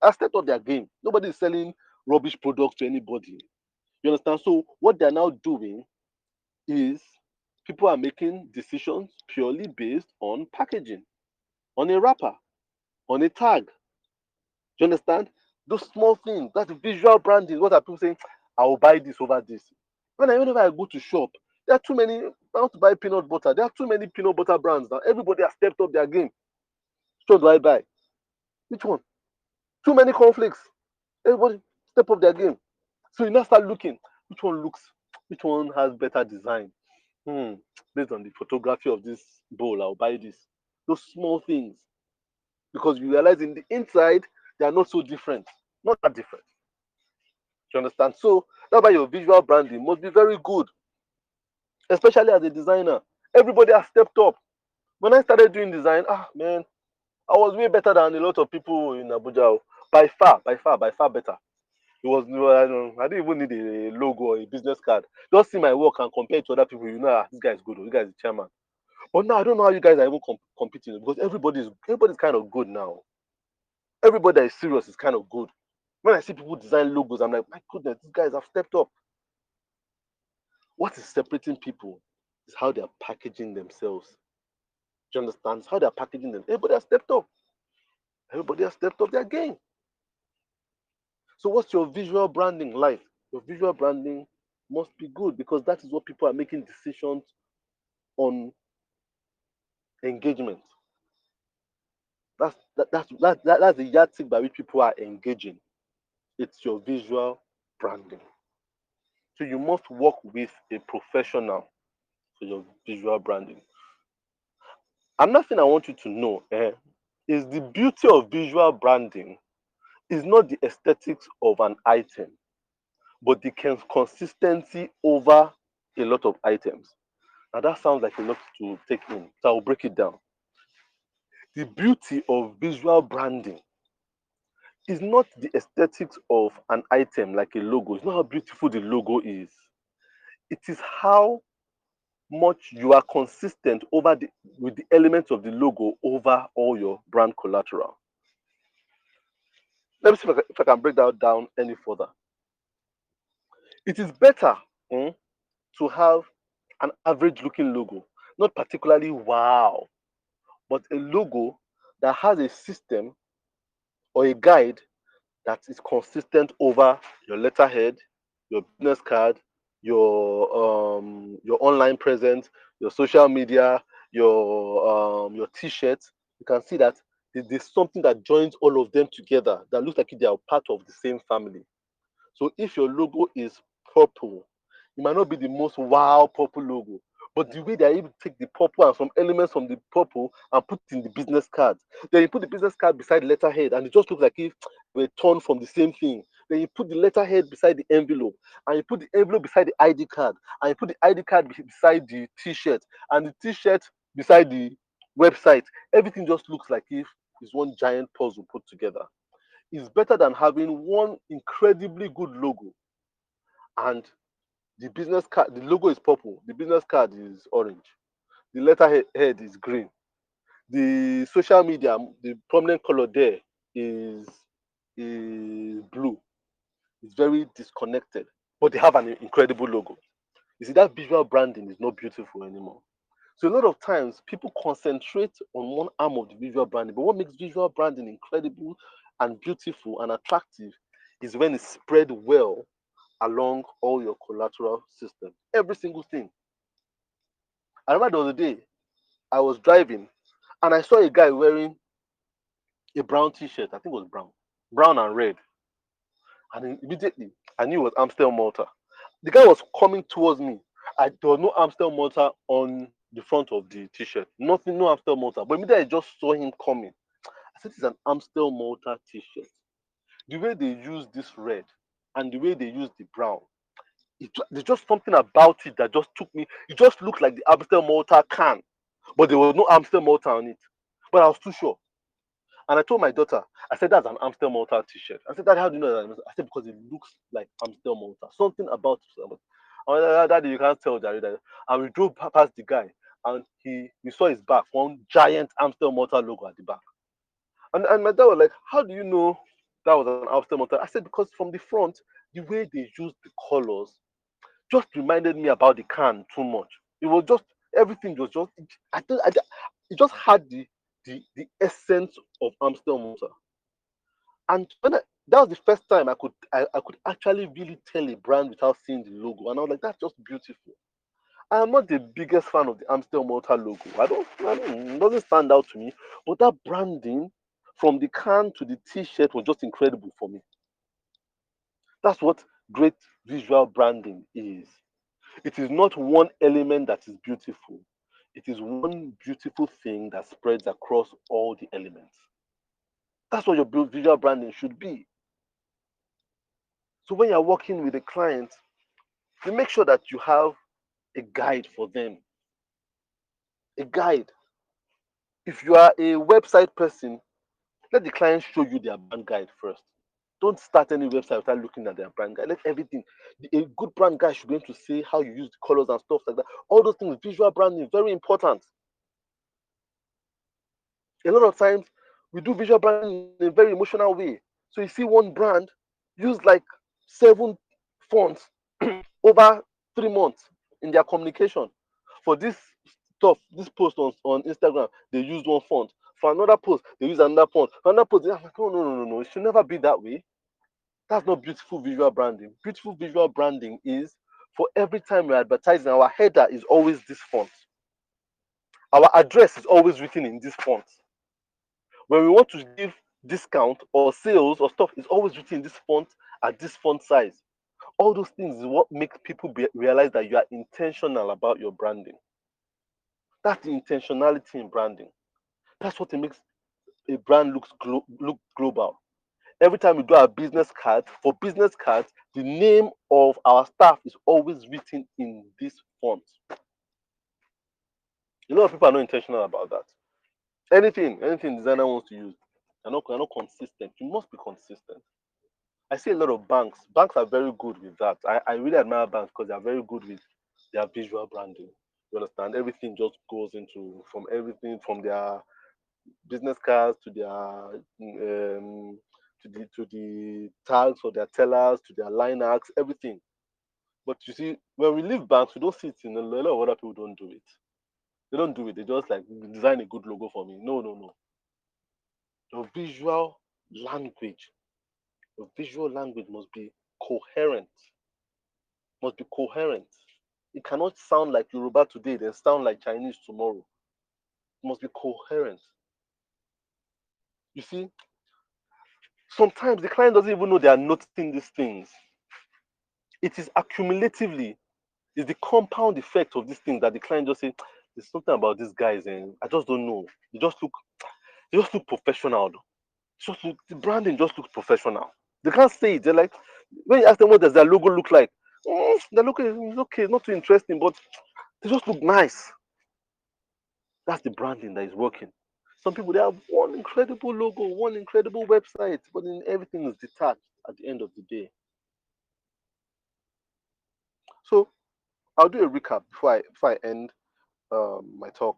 has stepped up their game. Nobody is selling rubbish products to anybody. You understand? So what they're now doing is people are making decisions purely based on packaging, on a wrapper, on a tag. You understand? Those small things, that visual branding. What are people saying? I will buy this over this. Whenever I go to shop, there are too many. I want to buy peanut butter. There are too many peanut butter brands now. Everybody has stepped up their game. Which one do I buy? Which one? Too many conflicts. Everybody step up their game. So you now start looking. Which one has better design? Hmm. Based on the photography of this bowl, I'll buy this. Those small things. Because you realize in the inside, they are not so different. Not that different. You understand? So that's why your visual branding must be very good, especially as a designer. Everybody has stepped up. When I started doing design, man, I was way better than a lot of people in Abuja. By far, by far, by far better. I didn't even need a logo or a business card. Just see my work and compare it to other people. You know, this guy is good. This guy is the chairman. But now I don't know how you guys are even competing because everybody's kind of good now. Everybody that is serious is kind of good. When I see people design logos, I'm like, my goodness, these guys have stepped up. What is separating people is how they are packaging themselves. Do you understand? It's how they are packaging them. Everybody has stepped up. Everybody has stepped up their game. So what's your visual branding like? Your visual branding must be good because that is what people are making decisions on engagement. That's the yardstick by which people are engaging. It's your visual branding. So you must work with a professional for your visual branding. Another thing I want you to know is the beauty of visual branding is not the aesthetics of an item, but the consistency over a lot of items. Now that sounds like a lot to take in, so I'll break it down. The beauty of visual branding is not the aesthetics of an item like a logo. It's not how beautiful the logo is. It is how much you are consistent with the elements of the logo over all your brand collateral. Let me see if I can break that down any further. It is better to have an average looking logo, not particularly wow, but a logo that has a system or a guide that is consistent over your letterhead, your business card, your online presence, your social media, your t-shirt. You can see that there's something that joins all of them together that looks like they are part of the same family. So if your logo is purple, it might not be the most wow purple logo, but the way they're able to take the purple and some elements from the purple and put it in the business card. Then you put the business card beside the letterhead and it just looks like if they were torn from the same thing. Then you put the letterhead beside the envelope and you put the envelope beside the ID card and you put the ID card beside the t-shirt and the t-shirt beside the website. Everything just looks like if it's one giant puzzle put together. Is better than having one incredibly good logo and the business card, the logo is purple, the business card is orange, the letterhead is green, the social media, the prominent color there is blue. It's very disconnected, but they have an incredible logo. You see, that visual branding is not beautiful anymore. So a lot of times people concentrate on one arm of the visual branding, but what makes visual branding incredible and beautiful and attractive is when it's spread well along all your collateral system. Every single thing. I remember the other day I was driving and I saw a guy wearing a brown t-shirt. I think it was brown and red. And immediately I knew it was Amstel Malta. The guy was coming towards me. There was no Amstel Malta on the front of the t-shirt. Nothing, no Amstel Malta. But immediately I just saw him coming. I said, it's an Amstel Malta t-shirt. The way they use this red and the way they use the brown, there's just something about it that just took me. It just looked like the Amstel Malta can, but there was no Amstel Malta on it. But I was too sure. And I told my daughter, I said, that's an Amstel Malta t-shirt. I said, Dad, how do you know that? I said, because it looks like Amstel Malta. Something about it. I said, Daddy, you can't tell, Daddy. And we drove past the guy, and we saw his back, one giant Amstel Malta logo at the back. And my dad was like, how do you know that was an Amstel Malta? I said, because from the front, the way they used the colors just reminded me about the can too much. It was just everything was just it just had the essence of Amstel Malta. And that was the first time I could actually really tell a brand without seeing the logo, and I was like, that's just beautiful. I am not the biggest fan of the Amstel Malta logo. It doesn't stand out to me, but that branding from the can to the T-shirt was just incredible for me. That's what great visual branding is. It is not one element that is beautiful. It is one beautiful thing that spreads across all the elements. That's what your visual branding should be. So when you're working with a client, you make sure that you have a guide for them. A guide. If you are a website person, let the client show you their brand guide first. Don't start any website without looking at their brand guide. Let everything. A good brand guide should be able to say how you use the colors and stuff like that. All those things, visual branding is very important. A lot of times we do visual branding in a very emotional way. So you see one brand use like 7 fonts over 3 months in their communication. For this stuff, this post on Instagram, they use one font. For another post, they use another font. For another post, they're like, oh no. It should never be that way. That's not beautiful visual branding. Beautiful visual branding is For every time we're advertising, our header is always this font. Our address is always written in this font. When we want to give discount or sales or stuff, it's always written in this font at this font size. All those things is what makes people realize that you are intentional about your branding. That's the intentionality in branding. That's what it makes a brand look global. Every time we do our business card, for business cards, the name of our staff is always written in this font. A lot of people are not intentional about that. Anything designer wants to use, they're not consistent. You must be consistent. I see a lot of banks. Banks are very good with that. I really admire banks because they are very good with their visual branding. You understand? Everything just goes into from everything from their business cards to their to the tags for their tellers to their line arcs, everything. But you see, when we leave banks, we don't see it in a lot of other people don't do it. They don't do it. They just like design a good logo for me. No, no, no. Your visual language, your visual language coherent. Must be coherent. It cannot sound like Yoruba today, then sound like Chinese tomorrow. It must be coherent. You see, sometimes the client doesn't even know they are noticing these things. It is accumulatively, it's the compound effect of these things that the client just say, there's something about these guys and I just don't know. They just look professional. The branding just looks professional. They can't say it. They're like, when you ask them what does their logo look like, the logo is okay, not too interesting, but they just look nice. That's the branding that is working. Some people they have one incredible logo, one incredible website, but then everything is detached at the end of the day. So I'll do a recap before I end my talk.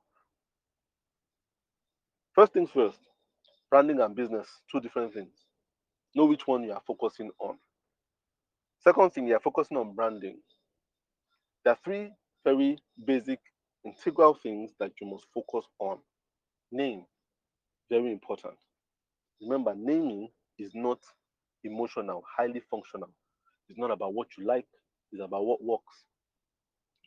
First things first, branding and business, two different things. Know which one you are focusing on. Second thing, you are focusing on branding. There are three very basic, integral things that you must focus on. Name, very important. Remember, naming is not emotional, highly functional. It's not about what you like, it's about what works.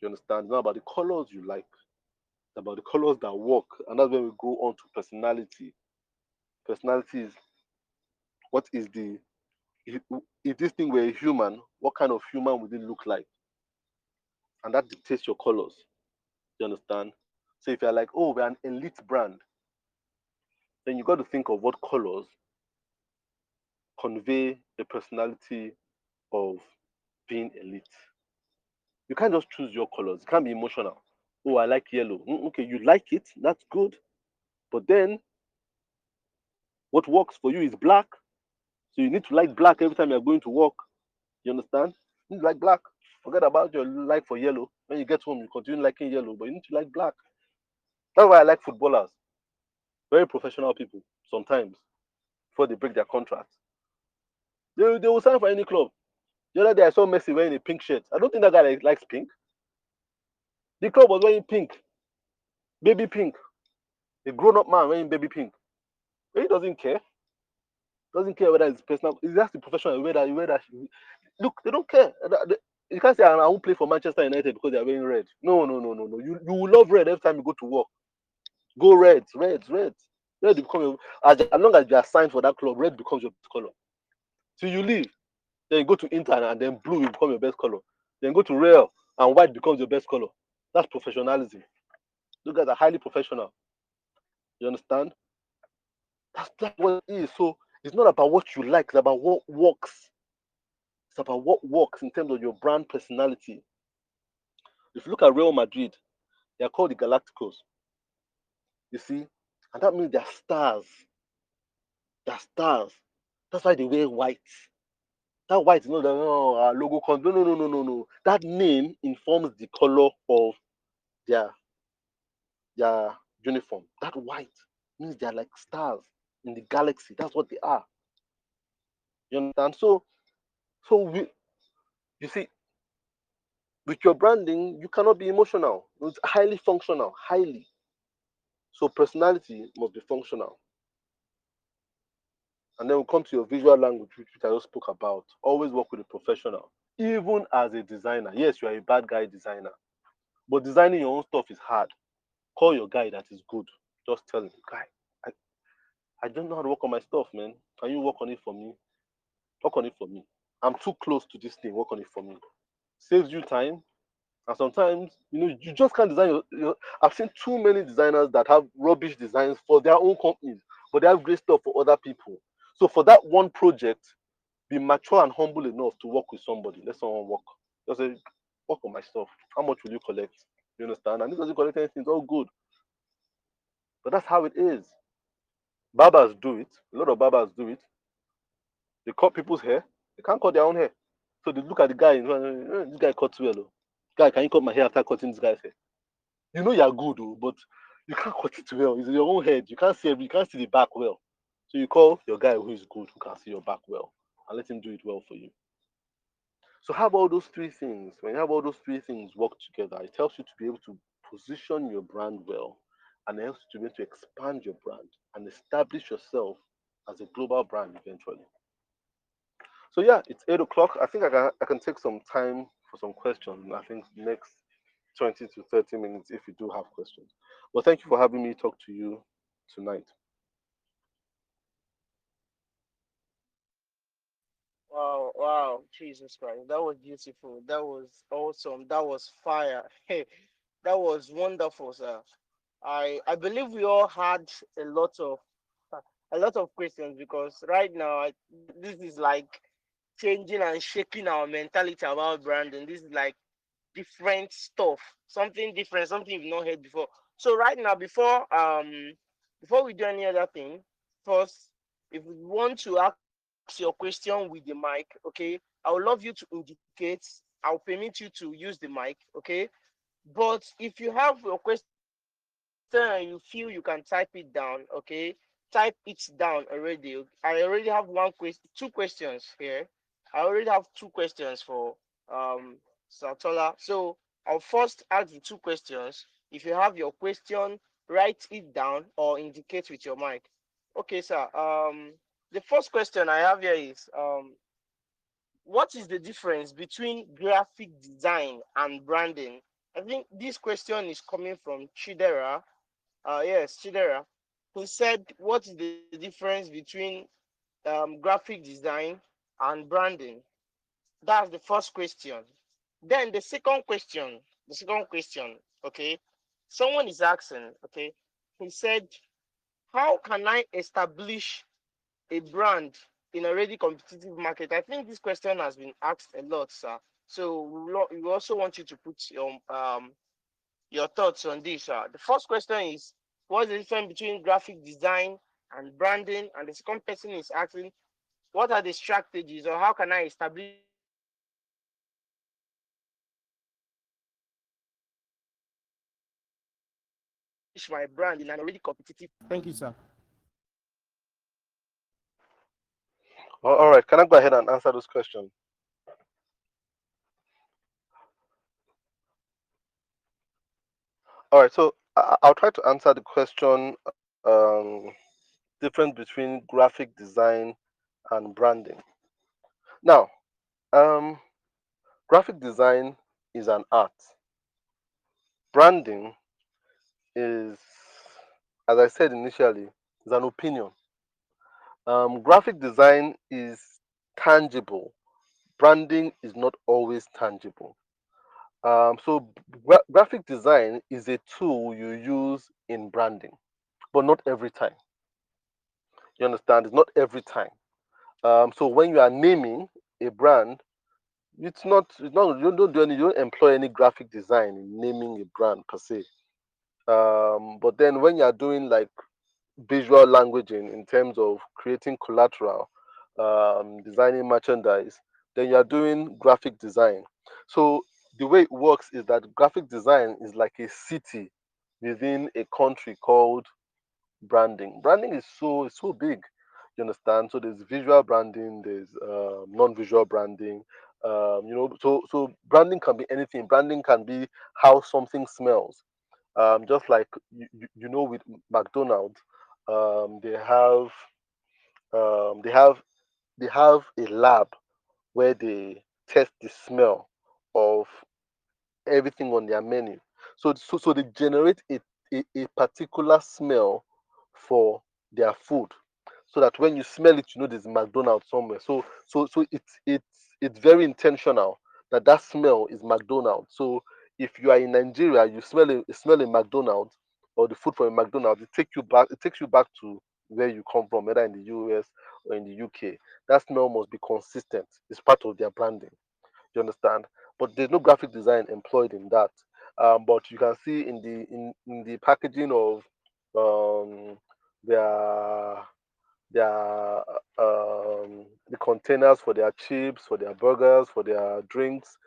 You understand? It's not about the colors you like, it's about the colors that work. And that's when we go on to personality. Personality is what is the if this thing were a human, what kind of human would it look like? And that dictates your colors. You understand? So if you're like, oh, we're an elite brand, then you got to think of what colors convey the personality of being elite. You can't just choose your colors. It can't be emotional. Oh, I like yellow. Okay, you like it. That's good. But then what works for you is black. So you need to like black every time you're going to work. You understand? You need to like black. Forget about your like for yellow. When you get home, you continue liking yellow, but you need to like black. That's why I like footballers. Very professional people sometimes before they break their contracts. They will sign for any club. The other day I saw Messi wearing a pink shirt. I don't think that guy likes pink. The club was wearing pink, baby pink. A grown-up man wearing baby pink. But he doesn't care. Doesn't care whether it's personal. It's just the professional. Whether look, they don't care. You can't say I won't play for Manchester United because they're wearing red. No, no, no, no, no. You will love red every time you go to work. Go red, red, red. Red become as long as you are signed for that club, red becomes your best color. So you leave, then you go to Inter and then blue will become your best color. Then go to Real and white becomes your best color. That's professionalism. Those guys are highly professional. You understand? That's what it is. So it's not about what you like, it's about what works. It's about what works in terms of your brand personality. If you look at Real Madrid, they are called the Galacticos. You see? And that means they're stars. They're stars. That's why they wear white. That white is not the our logo. No, no, no, no, no, no. That name informs the color of their their uniform. That white means they're like stars in the galaxy. That's what they are. You understand? So you see, with your branding, you cannot be emotional. It's highly functional, highly. So personality must be functional. And then we'll come to your visual language, which I just spoke about. Always work with a professional. Even as a designer, yes, you are a bad guy designer, but designing your own stuff is hard. Call your guy that is good. Just tell him, guy, I, I don't know how to work on my stuff, man. Can you work on it for me? Work on it for me. I'm too close to this thing. Work on it for me. Saves you time. And sometimes, you just can't design I've seen too many designers that have rubbish designs for their own companies, but they have great stuff for other people. So for that one project, be mature and humble enough to work with somebody. Let someone work. Just say, work on my stuff. How much will you collect? You understand? And this doesn't collect anything. It's all good. But that's how it is. Barbers do it. A lot of barbers do it. They cut people's hair. They can't cut their own hair. So they look at the guy and this guy cuts well. Oh. Guy, can you cut my hair after cutting this guy's hair? You know you're good, oh, but you can't cut it well. It's in your own head. You can't see the back well. So you call your guy who is good, who can see your back well, and let him do it well for you. So how about those three things? When you have all those three things work together, it helps you to be able to position your brand well, and it helps you to be able to expand your brand and establish yourself as a global brand eventually. So yeah, it's 8 o'clock. I think I can take some time for some questions. I think next 20 to 30 minutes if you do have questions. Well, thank you for having me talk to you tonight. Wow, wow, Jesus Christ. That was beautiful. That was awesome. That was fire. Hey, that was wonderful, sir. I believe we all had a lot of a lot of questions because right now this is like changing and shaking our mentality about branding. This is like different stuff, something different, something you've not heard before. So right now, before we do any other thing, first, if you want to ask your question with the mic, okay, I would love you to indicate. I'll permit you to use the mic, okay. But if you have your question and you feel you can type it down, okay, type it down already. I already have two questions here. I already have two questions for Satola. So I'll first ask the two questions. If you have your question, write it down or indicate with your mic. Okay, sir. The first question I have here is what is the difference between graphic design and branding? I think this question is coming from Chidera. Yes, Chidera, who said, what is the difference between graphic design and branding? That's the first question. Then the second question, okay, someone is asking, okay, he said, how can I establish a brand in a already competitive market? I think this question has been asked a lot, sir. So we also want you to put your thoughts on this. The first question is, what's the difference between graphic design and branding? And the second person is asking, what are the strategies or how can I establish my brand in an already competitive market? Thank you, sir. All right, can I go ahead and answer those questions? All right, so I'll try to answer the question difference between graphic design and branding. Now, um, graphic design is an art. Branding is, as I said initially, is an opinion. Graphic design is tangible. Branding is not always tangible. So graphic design is a tool you use in branding, but not every time. You understand? It's not every time. So when you are naming a brand, it's not you don't employ any graphic design in naming a brand per se. But then when you are doing like visual languaging in terms of creating collateral, designing merchandise, then you are doing graphic design. So the way it works is that graphic design is like a city within a country called branding. Branding is so big. You understand? So there's visual branding, there's non-visual branding. So branding can be anything. Branding can be how something smells. Just like with McDonald's, um, they have um, they have they have a lab where they test the smell of everything on their menu. So they generate a particular smell for their food, so that when you smell it, you know there's McDonald's somewhere. So it's very intentional that that smell is McDonald's. So if you are in Nigeria, you smell a McDonald's or the food from a McDonald's, it takes you back to where you come from, whether in the US or in the UK. That smell must be consistent. It's part of their branding. You understand? But there's no graphic design employed in that. But you can see in the packaging of um, their their the containers for their chips, for their burgers, for their drinks.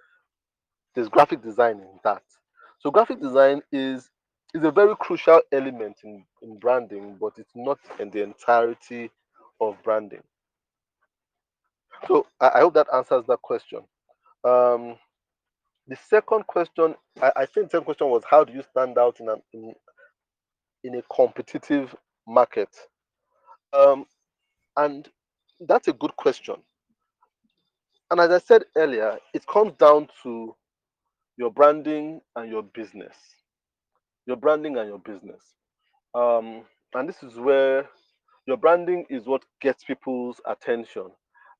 There's graphic design in that. So graphic design is a very crucial element in branding, but it's not in the entirety of branding. So I hope that answers that question. Um, The second question, I think the second question was, how do you stand out in a competitive market? Um, and that's a good question. And as I said earlier, it comes down to your branding and your business. Your branding and your business. And this is where your branding is what gets people's attention.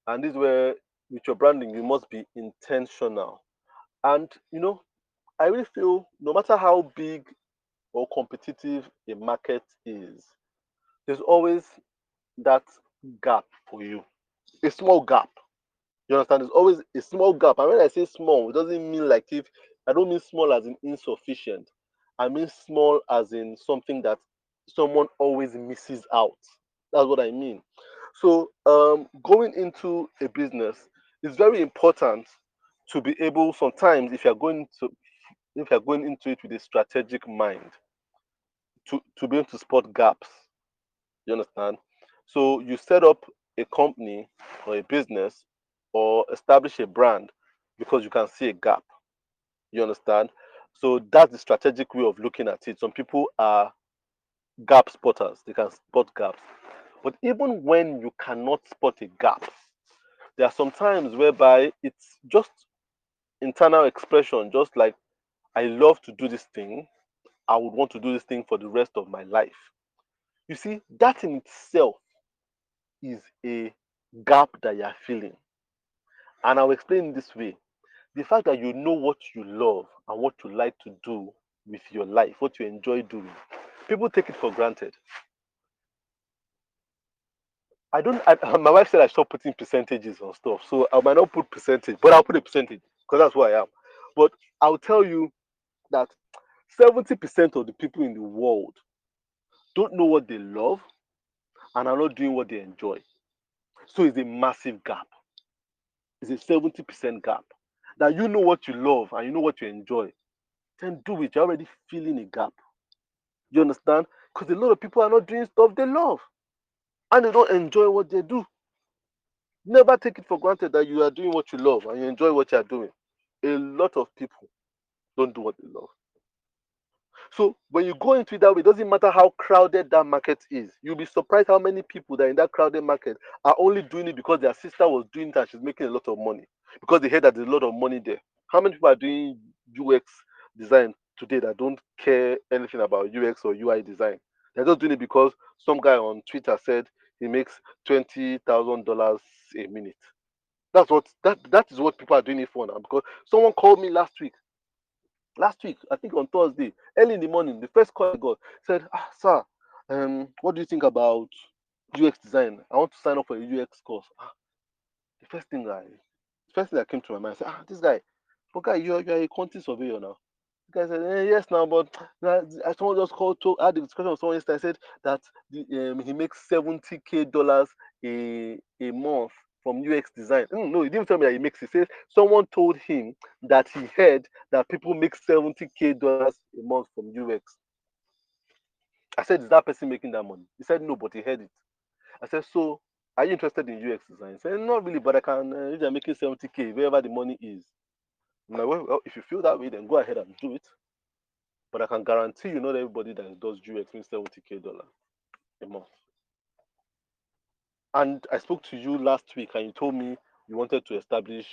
And this is where, with your branding, you must be intentional. And, I really feel no matter how big or competitive a market is, there's always that gap for you. A small gap. You understand? There's always a small gap. And when I say small, it doesn't mean like if I don't mean small as in insufficient. I mean small as in something that someone always misses out. That's what I mean. So going into a business is very important to be able sometimes if you're going into it with a strategic mind to be able to spot gaps. You understand? So you set up a company or a business or establish a brand because you can see a gap. You understand? So that's the strategic way of looking at it. Some people are gap spotters, they can spot gaps. But even when you cannot spot a gap, there are some times whereby it's just internal expression, just like I love to do this thing, I would want to do this thing for the rest of my life. You see, that in itself is a gap that you're feeling. And I'll explain this way. The fact that you know what you love and what you like to do with your life, what you enjoy doing, people take it for granted. I don't, my wife said I stop putting percentages on stuff. So I might not put percentage, but I'll put a percentage because that's who I am. But I'll tell you that 70% of the people in the world don't know what they love and are not doing what they enjoy. So it's a massive gap. It's a 70% gap. That you know what you love and you know what you enjoy, then do it. You're already feeling a gap. You understand? Because a lot of people are not doing stuff they love and they don't enjoy what they do. Never take it for granted that you are doing what you love and you enjoy what you are doing. A lot of people don't do what they love. So when you go into it that way, it doesn't matter how crowded that market is. You'll be surprised how many people that are in that crowded market are only doing it because their sister was doing it and she's making a lot of money. Because they heard that there's a lot of money there. How many people are doing UX design today that don't care anything about UX or UI design? They're just doing it because some guy on Twitter said he makes $20,000 a minute. That is what people are doing it for now. Because someone called me last week, I think on Thursday, early in the morning, the first call I got said, sir, what do you think about UX design? I want to sign up for a UX course. The first thing that came to my mind, I said, this guy, but guy, you're a quantity surveyor now. The guy said, yes, now, but someone just called to had the discussion with someone yesterday. Said that he makes $70K a month from UX design. No, he didn't tell me that he makes it. He says someone told him that he heard that people make $70K a month from UX. I said, is that person making that money? He said no, but he heard it. I said, so are you interested in UX design? He said, not really, but I can if they're making 70K, wherever the money is. I'm like, well, if you feel that way, then go ahead and do it. But I can guarantee you, not everybody that does UX makes $70K a month. And I spoke to you last week, and you told me you wanted to establish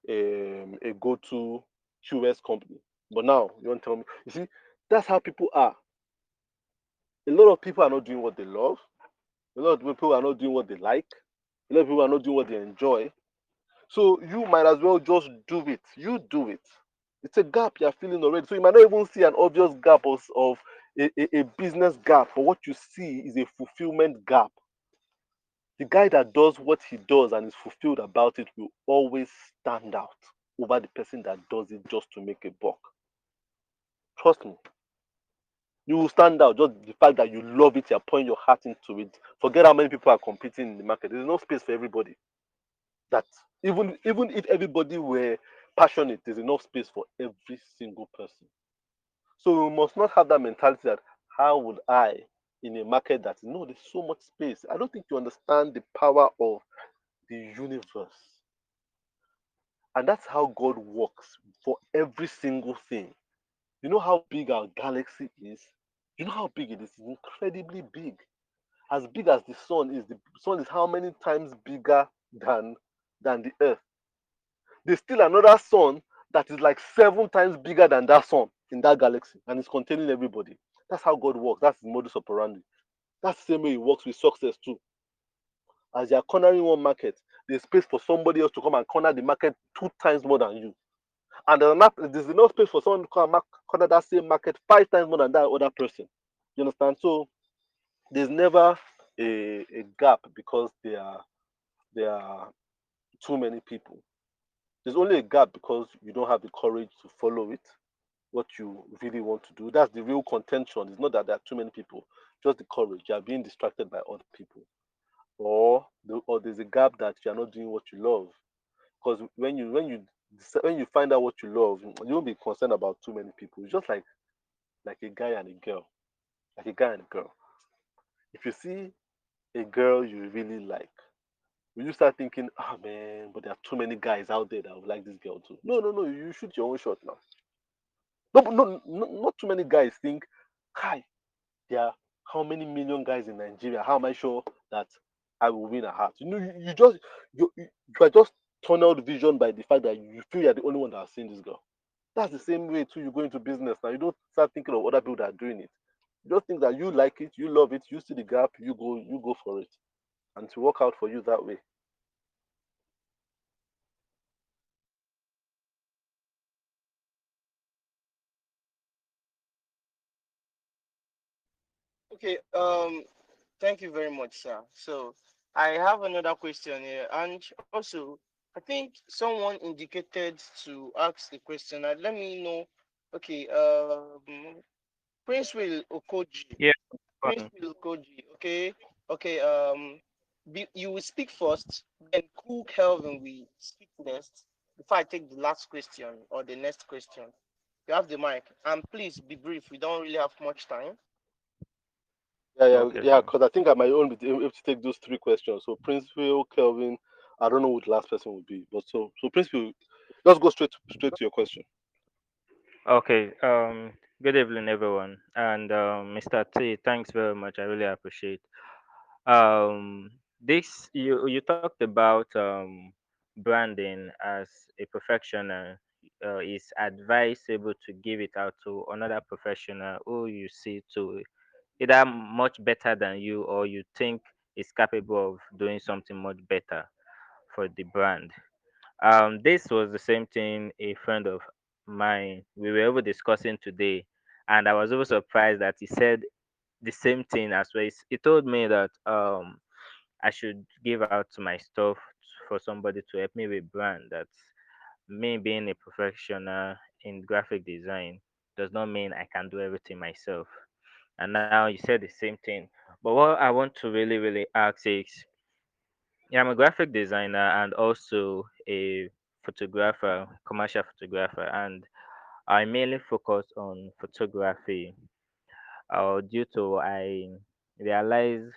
a go-to QS company. But now you want to tell me, you see, that's how people are. A lot of people are not doing what they love. A lot of people are not doing what they like. A lot of people are not doing what they enjoy. So you might as well just do it. You do it. It's a gap you're feeling already. So you might not even see an obvious gap of a business gap, but what you see is a fulfillment gap. The guy that does what he does and is fulfilled about it will always stand out over the person that does it just to make a buck. Trust me. You will stand out just the fact that you love it, you're pouring your heart into it. Forget how many people are competing in the market. There's no space for everybody. That even if everybody were passionate, there's enough space for every single person. So we must not have that mentality that how would I in a market that no, there's so much space. I don't think you understand the power of the universe. And that's how God works for every single thing. You know how big our galaxy is? You know how big it is? It's incredibly big. As big as the sun is how many times bigger than the earth? There's still another sun that is like 7 times bigger than that sun in that galaxy, and it's containing everybody. That's how God works. That's the modus operandi. That's the same way he works with success too. As you are cornering one market, there's space for somebody else to come and corner the market 2 times more than you. And there's enough space for someone to come and corner that same market 5 times more than that other person. You understand? So there's never a gap because there are too many people. There's only a gap because you don't have the courage to follow it, what you really want to do. That's the real contention. It's not that there are too many people, just the courage. You are being distracted by other people, or there's a gap that you are not doing what you love. Because when you find out what you love, you won't be concerned about too many people. It's just like a guy and a girl, like a guy and a girl. If you see a girl you really like, will you start thinking, ah man, but there are too many guys out there that would like this girl too? No, no, no. You shoot your own shot now. No, no, no, not too many guys think, hi, there are how many million guys in Nigeria? How am I sure that I will win a heart? You are just tunneled vision by the fact that you feel you're the only one that has seen this girl. That's the same way too. You go into business now. You don't start thinking of other people that are doing it. You just think that you like it, you love it, you see the gap, you go for it, and to work out for you that way. Okay. Thank you very much, sir. So I have another question here, and also I think someone indicated to ask the question. Let me know. Okay. Prince Will Okoji. Yeah, Prince fine. Will Okoji. Okay. Okay. You will speak first, then Cool Kelvin will speak next. Before I take the last question or the next question, you have the mic, and please be brief. We don't really have much time. Yeah, yeah, Okay, yeah. okay. Because I think I might only be able to take those 3 questions. So Principal, Kelvin, I don't know who the last person would be, but so Principal, let's go straight to your question. Okay. Good evening, everyone, and Mr. T. Thanks very much. I really appreciate. This you talked about branding as a professional. Is advisable to give it out to another professional who you see to either much better than you or you think is capable of doing something much better for the brand. This was the same thing a friend of mine we were even discussing today, and I was also surprised that he said the same thing as well. He told me that I should give out my stuff for somebody to help me with brand. That me being a professional in graphic design does not mean I can do everything myself. And now you said the same thing. But what I want to really ask is, yeah, I'm a graphic designer and also a photographer, commercial photographer, and I mainly focus on photography. Due to I realize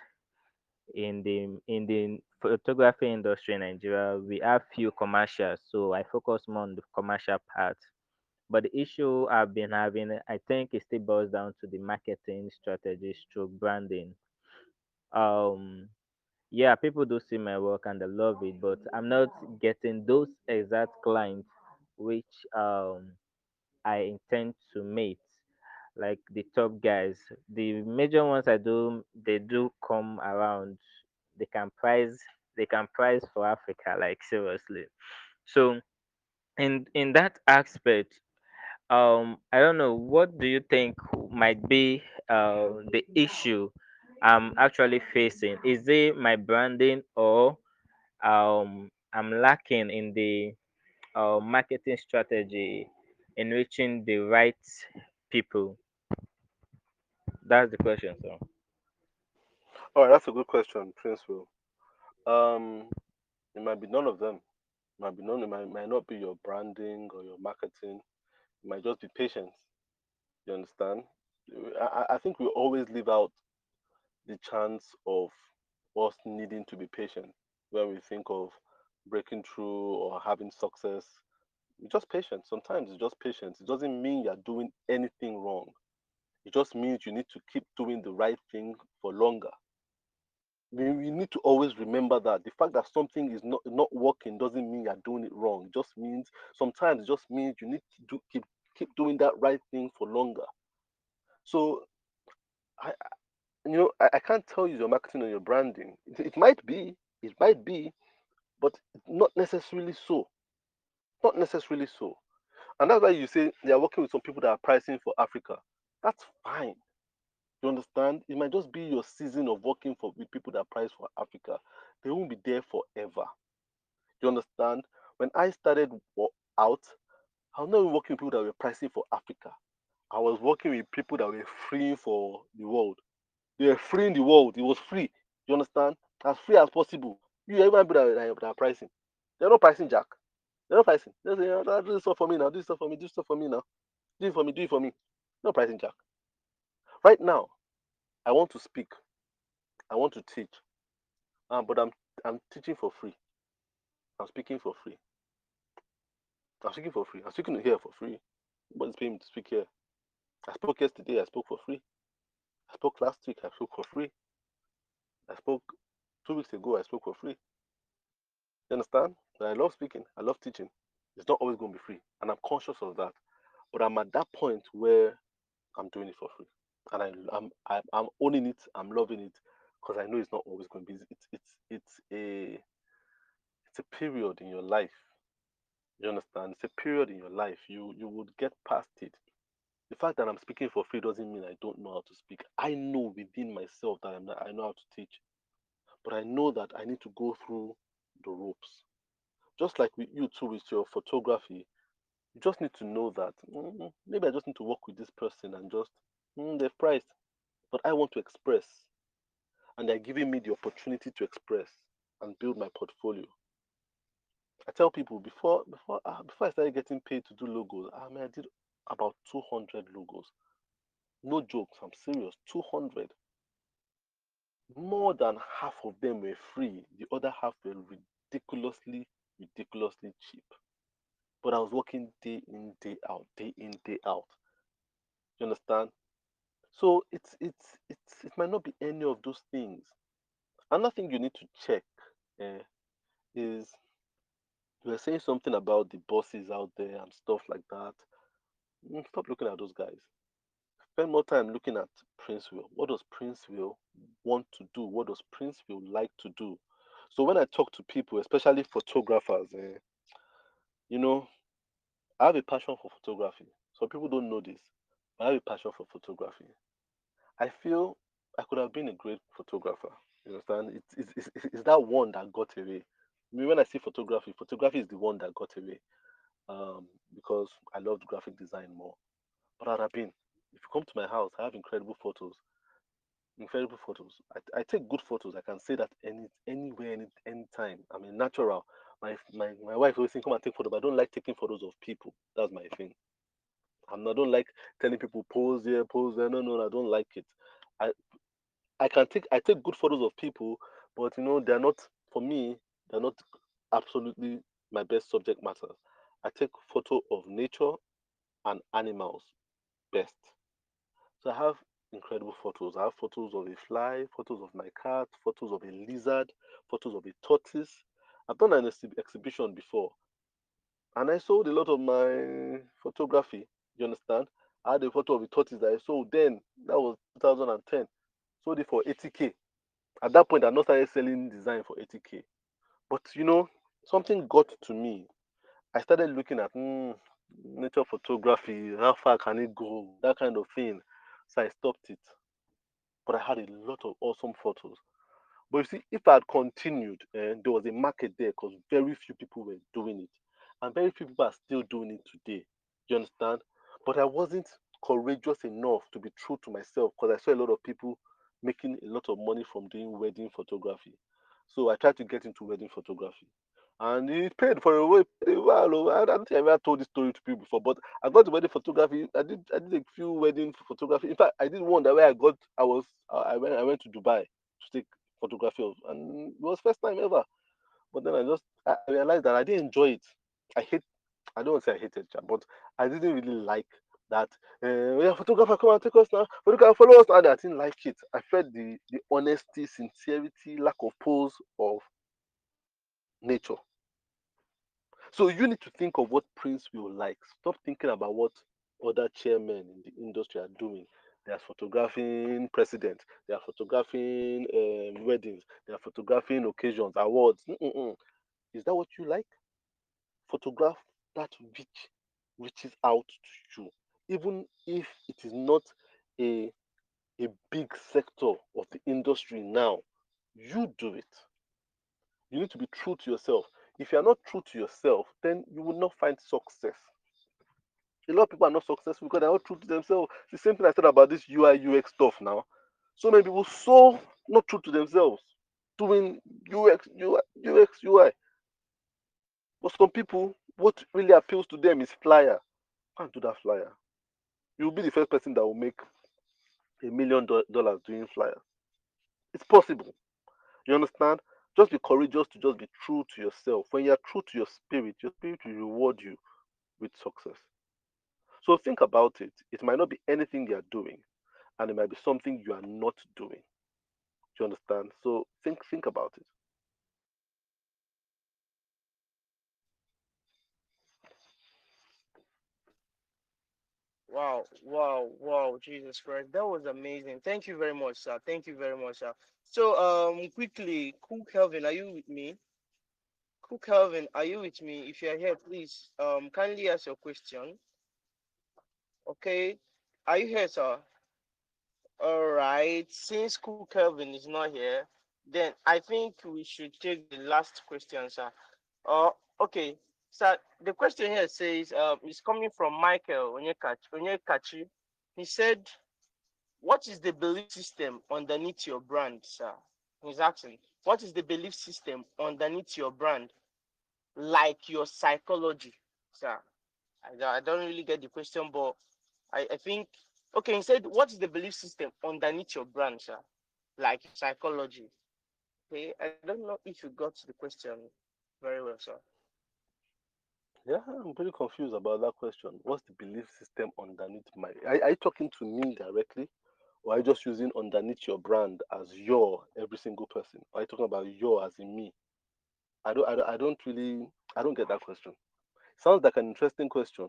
in the photography industry in Nigeria, we have few commercials, so I focus more on the commercial part. But the issue I've been having, I think, it still boils down to the marketing strategy, stroke branding. Um, yeah, people do see my work and they love it, but I'm not getting those exact clients which I intend to meet, like the top guys. The major ones I do, they do come around. They can price, they can price for Africa, like seriously. So in that aspect, I don't know, what do you think might be the issue I'm actually facing? Is it my branding, or I'm lacking in the marketing strategy in reaching the right people? That's the question. So All right, that's a good question, Prince Will. Um, it might be none of them. It might be none. It might not be your branding or your marketing. It might just be patience. You understand? I think we always leave out the chance of us needing to be patient when we think of breaking through or having success. It's just patience. Sometimes it's just patience. It doesn't mean you're doing anything wrong. It just means you need to keep doing the right thing for longer. We need to always remember that the fact that something is not working doesn't mean you're doing it wrong. It just means sometimes it just means you need to keep doing that right thing for longer. So I can't tell you your marketing or your branding. It might be, but not necessarily so. Not necessarily so. And that's why you say they are working with some people that are pricing for Africa. That's fine. You understand? It might just be your season of working for with people that price for Africa. They won't be there forever. You understand? When I started out, I was not even working with people that were pricing for Africa. I was working with people that were freeing for the world. They were freeing the world. It was free. You understand? As free as possible. You even people that are pricing. They're not pricing jack. They're not pricing. They say, "Oh, do this stuff for me now. Do this stuff for me. Do this stuff for me now. Do it for me. Do it for me." No pricing jack. Right now, I want to speak. I want to teach. But I'm teaching for free. I'm speaking for free. I'm speaking for free. I'm speaking here for free. Nobody's paying me to speak here. I spoke yesterday. I spoke for free. I spoke last week. I spoke for free. I spoke 2 weeks ago. I spoke for free. You understand? And I love speaking. I love teaching. It's not always going to be free, and I'm conscious of that. But I'm at that point where I'm doing it for free, and I'm owning it. I'm loving it because I know it's not always going to be. It's a period in your life. You understand? It's a period in your life. You would get past it. The fact that I'm speaking for free doesn't mean I don't know how to speak. I know within myself that I know how to teach, but I know that I need to go through the ropes. Just like with you too with your photography, you just need to know that maybe I just need to work with this person and just they've priced, but I want to express, and they're giving me the opportunity to express and build my portfolio. I tell people before I started getting paid to do logos, I mean I did about 200 logos. No jokes, I'm serious. 200. More than half of them were free. The other half were ridiculously cheap. But I was working day in, day out, day in, day out. You understand? So it might not be any of those things. Another thing you need to check eh, is you were saying something about the bosses out there and stuff like that. Stop looking at those guys. Spend more time looking at Prince Will. What does Prince Will want to do? What does Prince Will like to do? So when I talk to people, especially photographers, you know, I have a passion for photography. Some people don't know this, but I have a passion for photography. I feel I could have been a great photographer. You understand? It's that one that got away. I mean, when I see photography, photography is the one that got away because I loved graphic design more. But I'd have been. If you come to my house, I have incredible photos. Incredible photos. I take good photos. I can say that anywhere, anytime. I'm a natural. My wife always saying, "Come and take photos," but I don't like taking photos of people. That's my thing. I don't like telling people pose here, pose there. No, no, I don't like it. I I take good photos of people, but they're not for me. They're not absolutely my best subject matter. I take photo of nature and animals best. So I have incredible photos. I have photos of a fly, photos of my cat, photos of a lizard, photos of a tortoise. I've done an exhibition before, and I sold a lot of my photography. You understand? I had a photo of a tortoise that I sold then. That was 2010. Sold it for 80K. At that point, I not started selling design for 80K. But something got to me. I started looking at nature photography. How far can it go? That kind of thing. So I stopped it. But I had a lot of awesome photos. But you see, if I had continued, there was a market there because very few people were doing it. And very few people are still doing it today. You understand? But I wasn't courageous enough to be true to myself because I saw a lot of people making a lot of money from doing wedding photography. So I tried to get into wedding photography. And it paid for a while. Oh. I don't think I ever told this story to people before, but I got to wedding photography. I did a few wedding photography. In fact, I did one that where I went to Dubai to take photography of, and it was first time ever. But then I realized that I didn't enjoy it. I hate. I don't want to say I hated it, but I didn't really like that. Yeah, photographer, come and take us now. Photographer, follow us now. I didn't like it. I felt the honesty, sincerity, lack of pose of nature. So you need to think of what Prince will like. Stop thinking about what other chairmen in the industry are doing. They are photographing presidents. They are photographing weddings. They are photographing occasions, awards. Mm-mm-mm. Is that what you like? Photograph that which reaches out to you, even if it is not a a big sector of the industry now. You do it. You need to be true to yourself. If you are not true to yourself, then you will not find success. A lot of people are not successful because they're not true to themselves. The same thing I said about this UI UX stuff now. So many people so not true to themselves doing UX, UX, UI. But some people, what really appeals to them is flyer. Can't do that flyer. You'll be the first person that will make $1 million doing flyer. It's possible. You understand? Just be courageous to just be true to yourself. When you're true to your spirit will reward you with success. So think about it. It might not be anything you're doing, and it might be something you are not doing. Do you understand? So think about it. Wow, wow, wow, Jesus Christ. That was amazing. Thank you very much, sir. Thank you very much, sir. So, quickly, Cool Kelvin, are you with me? Cool Kelvin, are you with me? If you're here, please, kindly ask your question. Okay. Are you here, sir? All right. Since Cool Kelvin is not here, then I think we should take the last question, sir. Okay. So the question here says, it's coming from Michael Onyekachi. He said, what is the belief system underneath your brand, sir? He's asking, what is the belief system underneath your brand, like your psychology, sir? I don't really get the question, but I think, okay, he said, what is the belief system underneath your brand, sir? Like your psychology. Okay, I don't know if you got the question very well, sir. Yeah, I'm pretty confused about that question. What's the belief system underneath my? Are you talking to me directly, or are you just using underneath your brand as your every single person? Or are you talking about your as in me? I don't get that question. Sounds like an interesting question,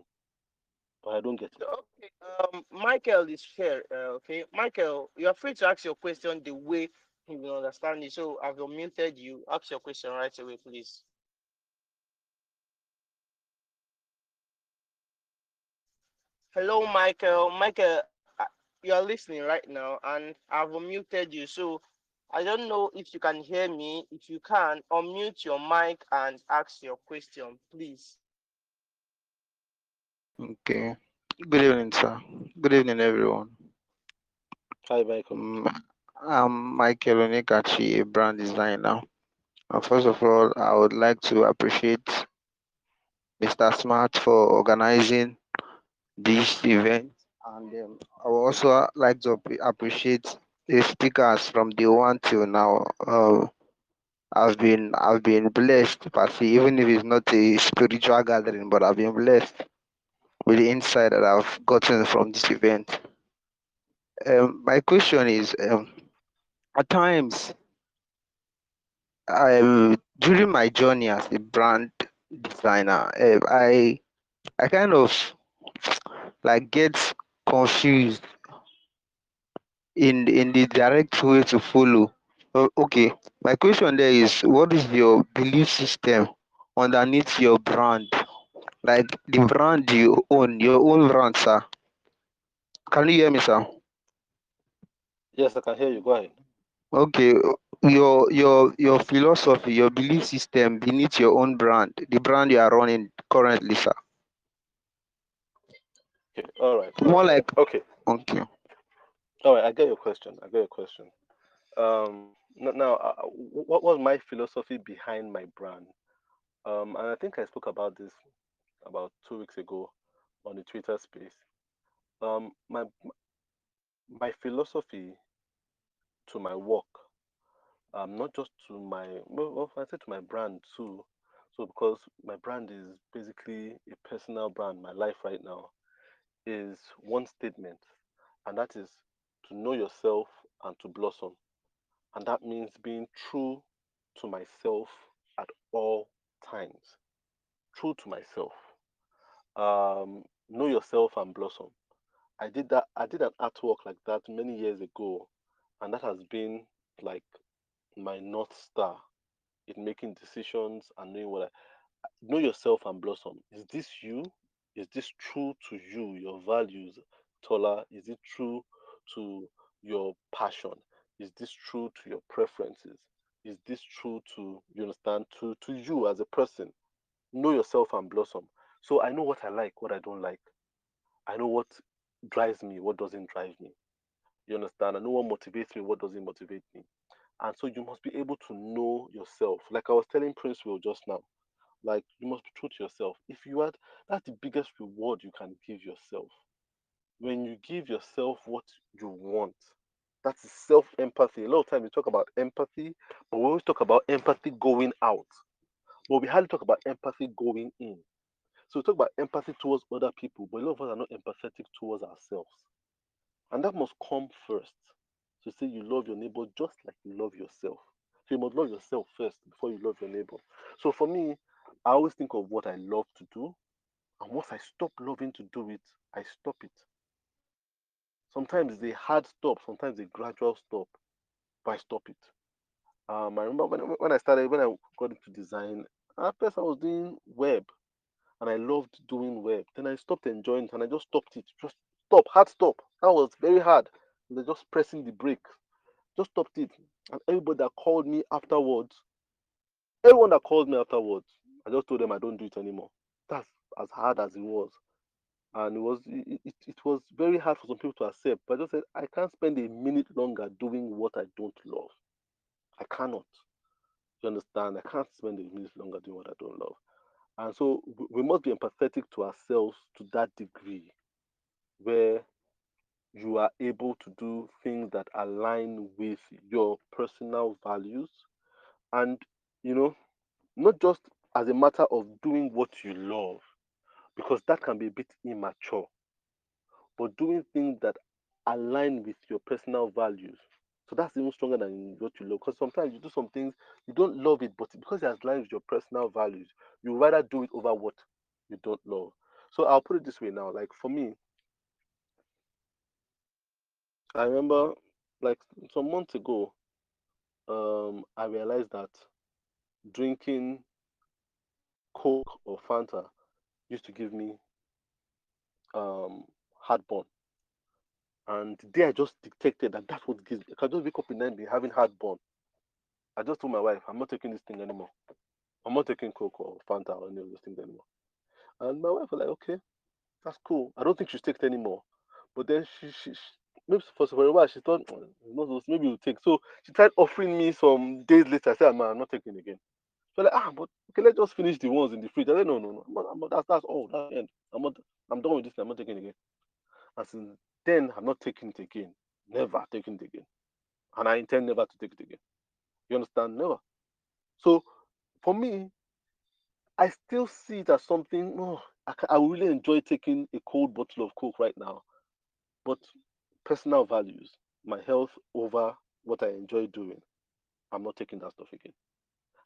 but I don't get it. Okay, Michael is here. Okay, Michael, you are free to ask your question the way he will understand it. So I've unmuted you. Ask your question right away, please. Hello, Michael. Michael, you are listening right now, and I've unmuted you. So I don't know if you can hear me. If you can, unmute your mic and ask your question, please. Okay. Good evening, sir. Good evening, everyone. Hi, Michael. Mm, I'm Michael Onekachi, a brand designer. And first of all, I would like to appreciate Mr. Smart for organizing this event. And I would also like to appreciate the speakers from day one till now. I've been blessed, per se, even if it's not a spiritual gathering, but I've been blessed with the insight that I've gotten from this event. My question is, at times, during my journey as a brand designer, I kind of like get confused in the direct way to follow. Okay, my question there is, what is your belief system underneath your brand? Like the brand you own, your own brand, sir. Can you hear me, sir? Yes, I can hear you. Go ahead. Okay, your philosophy, your belief system beneath your own brand, the brand you are running currently, sir. Okay. All right. All More right. like, Okay. okay. All right. I get your question. I get your question. Now, what was my philosophy behind my brand? And I think I spoke about this about 2 weeks ago on the Twitter space. My philosophy to my work, not just to my well, I said to my brand too. So because my brand is basically a personal brand, my life right now is one statement, and that is to know yourself and to blossom. And that means being true to myself at all times. True to myself. Know yourself and blossom. I did that. I did an artwork like that many years ago, and that has been like my north star in making decisions and knowing what I know yourself and blossom. Is this you? Is this true to you, your values, Tola? Is it true to your passion? Is this true to your preferences? Is this true to you understand to you as a person? Know yourself and blossom. So I know what I like, what I don't like. I know what drives me, what doesn't drive me. You understand? I know what motivates me, what doesn't motivate me. And so you must be able to know yourself. Like I was telling Prince Will just now, like you must be true to yourself. If you had, that's the biggest reward you can give yourself. When you give yourself what you want, that's self empathy. A lot of times we talk about empathy, but we always talk about empathy going out, but we hardly talk about empathy going in. So we talk about empathy towards other people, but a lot of us are not empathetic towards ourselves. And that must come first. To say you love your neighbor just like you love yourself. So you must love yourself first before you love your neighbor. So for me, I always think of what I love to do. And once I stop loving to do it, I stop it. Sometimes it's a hard stop, sometimes a gradual stop, but I stop it. I remember when I started, when I got into design, at first I was doing web and I loved doing web. Then I stopped enjoying it and I just stopped it. Just stop, hard stop. That was very hard. And just pressing the brake. Just stopped it. And everybody that called me afterwards, everyone that called me afterwards, I just told them I don't do it anymore. That's as hard as it was. And it was very hard for some people to accept. But I just said I can't spend a minute longer doing what I don't love. I cannot. You understand? I can't spend a minute longer doing what I don't love. And so we must be empathetic to ourselves to that degree where you are able to do things that align with your personal values and you know not just as a matter of doing what you love because that can be a bit immature, but doing things that align with your personal values. So that's even stronger than what you love. Because sometimes you do some things you don't love it, but because it aligns with your personal values, you rather do it over what you don't love. So I'll put it this way now. Like for me, I remember like some months ago, I realized that drinking Coke or Fanta used to give me um heartburn. And the day I just detected that that's what gives me, I can just wake up in the night having heartburn. I just told my wife, I'm not taking this thing anymore. I'm not taking Coke or Fanta or any of those things anymore. And my wife was like, okay, that's cool. I don't think she's take it anymore. But then maybe for a while she thought, no, maybe we'll take. So she tried offering me some days later. I said, man, I'm not taking it again. So like, but okay, let's just finish the ones in the fridge. I said, no. That's all. That's the end. I'm done with this. I'm not taking it again. And since then, I'm not taking it again. Never taking it again. And I intend never to take it again. You understand? Never. So for me, I still see it as something. Oh, I will really enjoy taking a cold bottle of Coke right now. But personal values, my health over what I enjoy doing, I'm not taking that stuff again.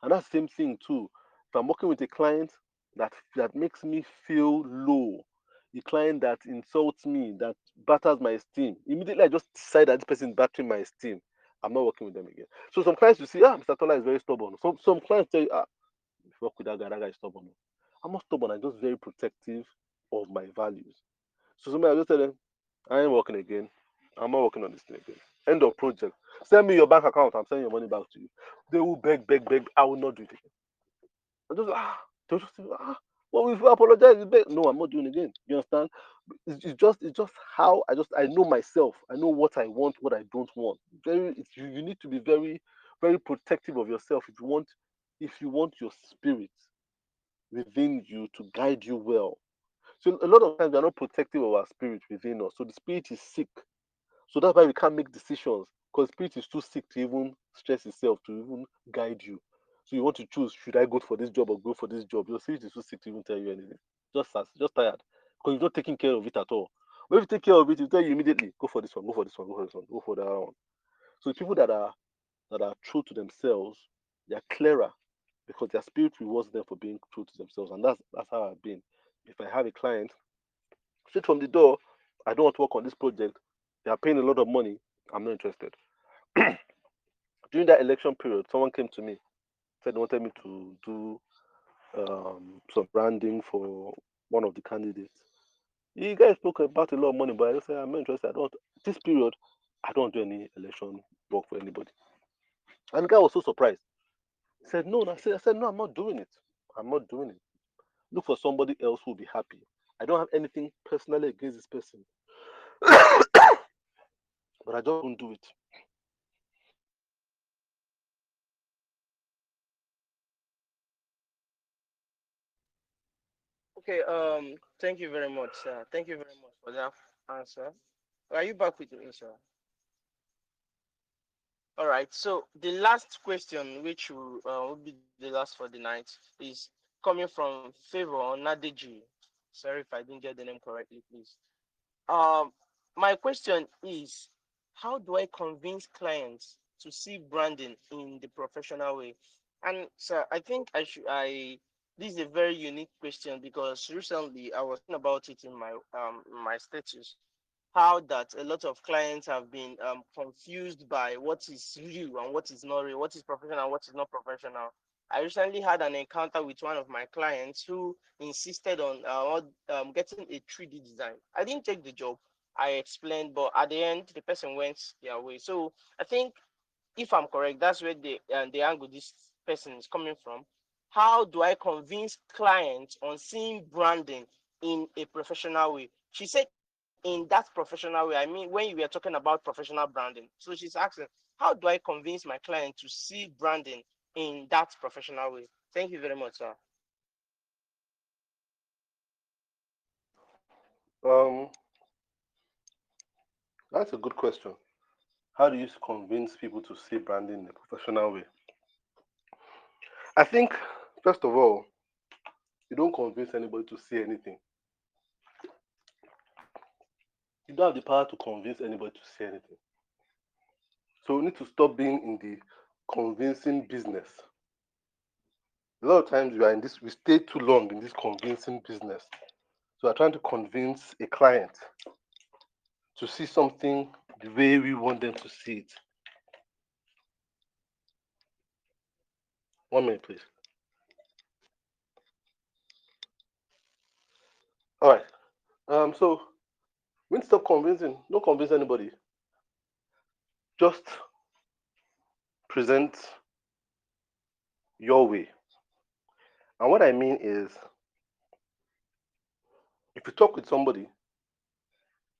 And that's the same thing too. If I'm working with a client that makes me feel low, a client that insults me, that batters my esteem, immediately I just decide that this person is battering my esteem. I'm not working with them again. So some clients you see, Mr. Tola is very stubborn. Some clients tell you, if you work with that guy is stubborn. I'm not stubborn, I'm just very protective of my values. So somebody I just tell them, I ain't working again. I'm not working on this thing again. End of project. Send me your bank account. I'm sending your money back to you. They will beg, beg, beg. I will not do it again. I just they'll just say, well, if you apologize, you beg. No, I'm not doing it again. You understand? It's just how I know myself. I know what I want, what I don't want. You need to be very, very protective of yourself if you want your spirit within you to guide you well. So a lot of times we are not protective of our spirit within us. So the spirit is sick. So that's why we can't make decisions because spirit is too sick to even stress itself to even guide you. So you want to choose, should I go for this job or go for this job? Your spirit is too sick to even tell you anything. Just tired because you're not taking care of it at all. But if you take care of it, you tell you immediately, go for this one, go for this one, go for this one, go for that one. So the people that are true to themselves, they are clearer because their spirit rewards them for being true to themselves, and that's how I've been. If I have a client straight from the door, I don't want to work on this project. They are paying a lot of money. I'm not interested. During that election period, someone came to me, said they wanted me to do some branding for one of the candidates. You guys spoke about a lot of money, but I just said I'm not interested. I don't. This period, I don't do any election work for anybody. And the guy was so surprised. He said, "No," I said, "No, I'm not doing it. I'm not doing it. Look for somebody else who will be happy. I don't have anything personally against this person, but I just won't do it." Okay, thank you very much, sir. Thank you very much for that answer. Are you back with me, sir? All right. So the last question, which will be the last for the night, is coming from Favor Nadeji. Sorry if I didn't get the name correctly, please. Um, my question is, how do I convince clients to see branding in the professional way? And sir, I think I should I this is a very unique question because recently I was talking about it in my status, how that a lot of clients have been confused by what is real and what is not real, what is professional and what is not professional. I recently had an encounter with one of my clients who insisted on getting a 3D design. I didn't take the job. I explained, but at the end, the person went their way. So I think, if I'm correct, that's where the angle this person is coming from. How do I convince clients on seeing branding in a professional way? She said in that professional way. I mean, when you were talking about professional branding. So she's asking, how do I convince my client to see branding in that professional way? Thank you very much, sir. Um, that's a good question. How do you convince people to see branding in a professional way? I think, first of all, you don't convince anybody to see anything. You don't have the power to convince anybody to see anything. So we need to stop being in the convincing business. A lot of times we stay too long in this convincing business. So we're trying to convince a client to see something the way we want them to see it. 1 minute, please. All right. So we need to stop convincing. Don't convince anybody. Just present your way. And what I mean is, if you talk with somebody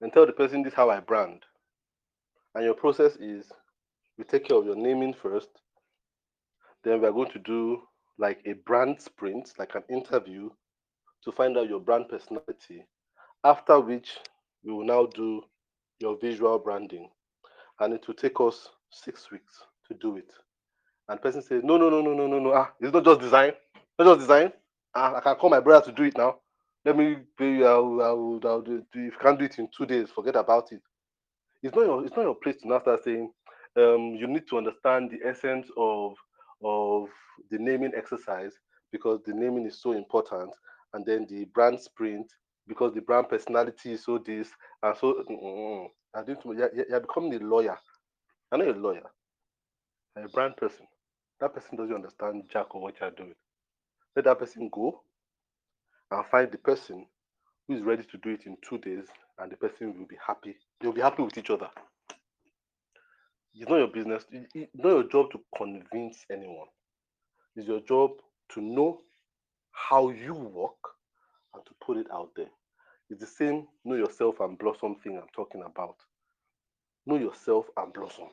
and tell the person this is how I brand, and your process is we take care of your naming first, then we are going to do like a brand sprint, like an interview to find out your brand personality. After which we will now do your visual branding, and it will take us 6 weeks to do it. And the person says, no, no, no, no, no, no, no. It's not just design. Not just design. I can call my brother to do it now. Let me pay you. I'll do it. If you can't do it in 2 days, forget about it. It's not your place to now start saying, you need to understand the essence of the naming exercise because the naming is so important, and then the brand sprint because the brand personality is so this and so. I think you're becoming a lawyer. I'm not a lawyer. I'm a brand person. That person doesn't understand jack of what you're doing. Let that person go and find the person who is ready to do it in 2 days, and the person will be happy. They'll be happy with each other. It's not your business. It's not your job to convince anyone. It's your job to know how you work and to put it out there. It's the same know yourself and blossom thing I'm talking about. Know yourself and blossom.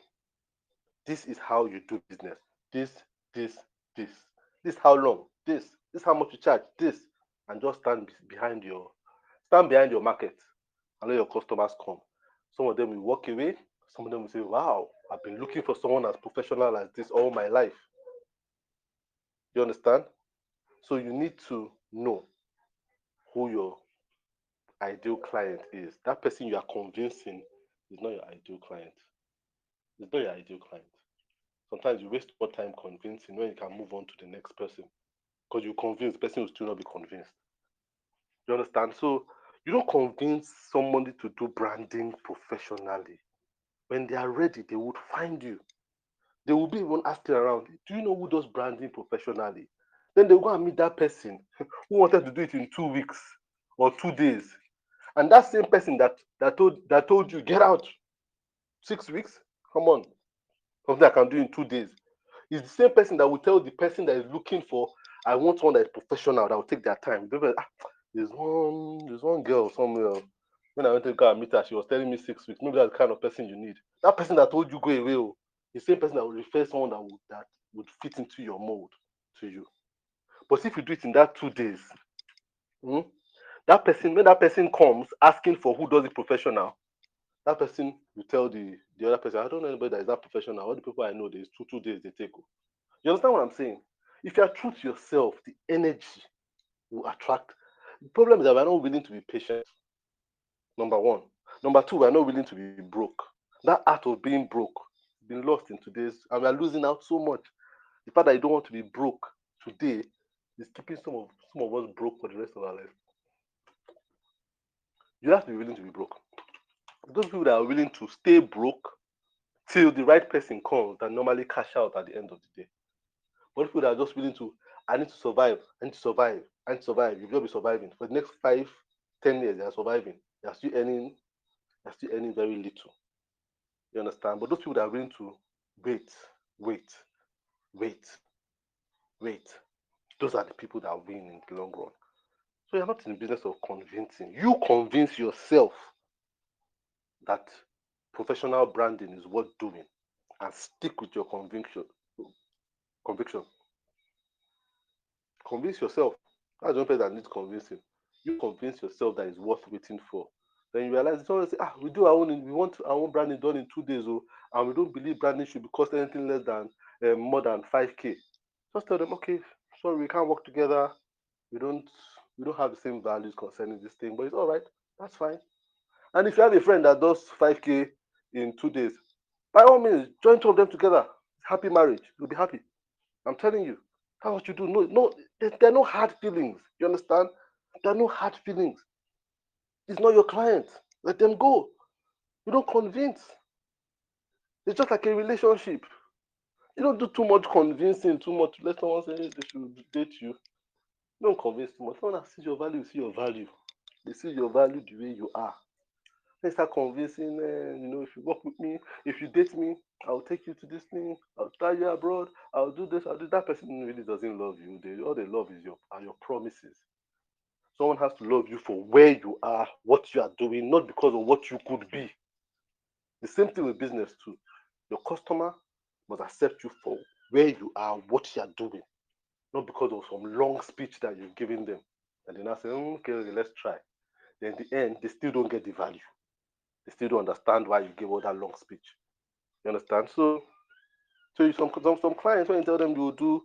This is how you do business. This, this, this. This how long. This how much you charge. This, and just stand behind your market and let your customers come. Some of them will walk away. Some of them will say, "Wow, I've been looking for someone as professional as this all my life." You understand? So you need to know who your ideal client is. That person you are convincing is not your ideal client. It's not your ideal client. Sometimes you waste more time convincing when you can move on to the next person because you convince the person will still not be convinced. You understand? So you don't convince somebody to do branding professionally. When they are ready, they would find you. They will be even asking around, do you know who does branding professionally? Then they'll go and meet that person who wanted to do it in 2 weeks or 2 days. And that same person that told you get out 6 weeks, come on, something I can do in 2 days. Is the same person that will tell the person that is looking for, I want one that is professional that will take their time. There's one girl somewhere. When I went to go and meet her, she was telling me 6 weeks. Maybe that's the kind of person you need. That person that told you go away, the same person that will refer someone that would fit into your mold to you. But if you do it in that 2 days, hmm, when that person comes asking for who does it professional, that person will tell the other person, I don't know anybody that is that professional. All the people I know, there's 2 days they take. You understand what I'm saying? If you are true to yourself, the energy will attract. The problem is that we're not willing to be patient. Number one. Number two, we're not willing to be broke. That art of being broke has been lost in today's, and we're losing out so much. The fact that you don't want to be broke today is keeping some of us broke for the rest of our life. You have to be willing to be broke. Those people that are willing to stay broke till the right person comes that normally cash out at the end of the day. But people that are just willing to, I need to survive, I need to survive, I need to survive. You've got to be surviving. For the next 5, 10 years, they are surviving. They are still earning very little. You understand? But those people that are willing to wait, wait, wait, wait, those are the people that win in the long run. So you're not in the business of convincing. You convince yourself that professional branding is worth doing and stick with your conviction. Conviction. Convince yourself. That's the only person that needs convincing. You convince yourself that it's worth waiting for. Then you realize it's always say, we do our own, we want our own branding done in 2 days, and we don't believe branding should be cost anything less than more than 5K. Just tell them, okay, sorry, we can't work together. We don't we don't have the same values concerning this thing, but it's all right. That's fine. And if you have a friend that does 5K in 2 days, by all means, join two of them together. Happy marriage. You'll be happy. I'm telling you. That's what you do. No, no, there are no hard feelings. You understand? There are no hard feelings. It's not your client. Let them go. You don't convince. It's just like a relationship. You don't do too much convincing, too much. Let someone say they should date you. Don't convince too much. Someone that sees your value, see your value. They see your value the way you are. They start convincing, if you work with me, if you date me, I'll take you to this thing, I'll fly you abroad, I'll do this, I'll do that. Person really doesn't love you. All they love is your promises. Someone has to love you for where you are, what you are doing, not because of what you could be. The same thing with business too. Your customer must accept you for where you are, what you are doing, not because of some long speech that you're giving them. And then I say, okay, okay, let's try. Then in the end, they still don't get the value. They still don't understand why you gave all that long speech. You understand? So some clients, when you tell them you will do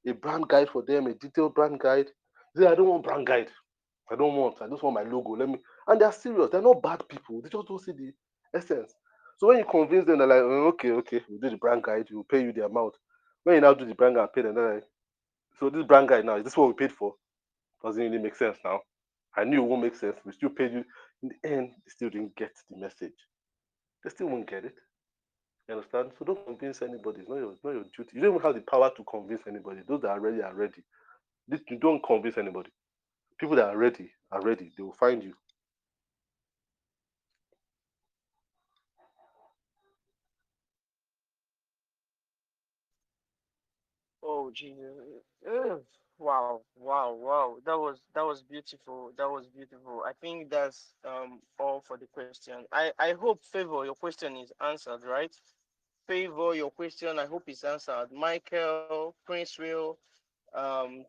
a brand guide for them, a detailed brand guide, they say, I don't want brand guide. I don't want. I just want my logo. Let me. And they're serious. They're not bad people. They just don't see the essence. So when you convince them, they're like, "Oh, okay, okay, we'll do the brand guide, we'll pay you the amount." When you now do the brand guide and pay them, they're like, "So this brand guide now, is this what we paid for? Doesn't really make sense now. I knew it won't make sense. We still paid you." In the end, they still didn't get the message. They still won't get it. You understand? So don't convince anybody. It's not your duty. You don't even have the power to convince anybody. Those that are ready are ready. You don't convince anybody. People that are ready are ready. They will find you. Oh Jesus. Ugh. Wow, wow, wow. That was beautiful. That was beautiful. I think that's all for the question. I hope Favor your question is answered, right? Favor your question. I hope it's answered. Michael, Prince Will,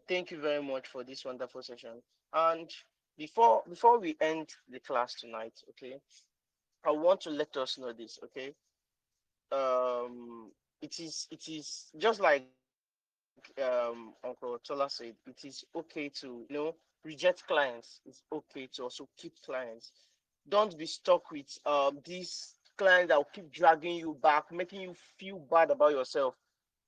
thank you very much for this wonderful session. And before we end the class tonight, okay, I want to let us know this, okay? It is just like Uncle Tola said, it is okay to reject clients. It's okay to also keep clients. Don't be stuck with these clients that will keep dragging you back, making you feel bad about yourself.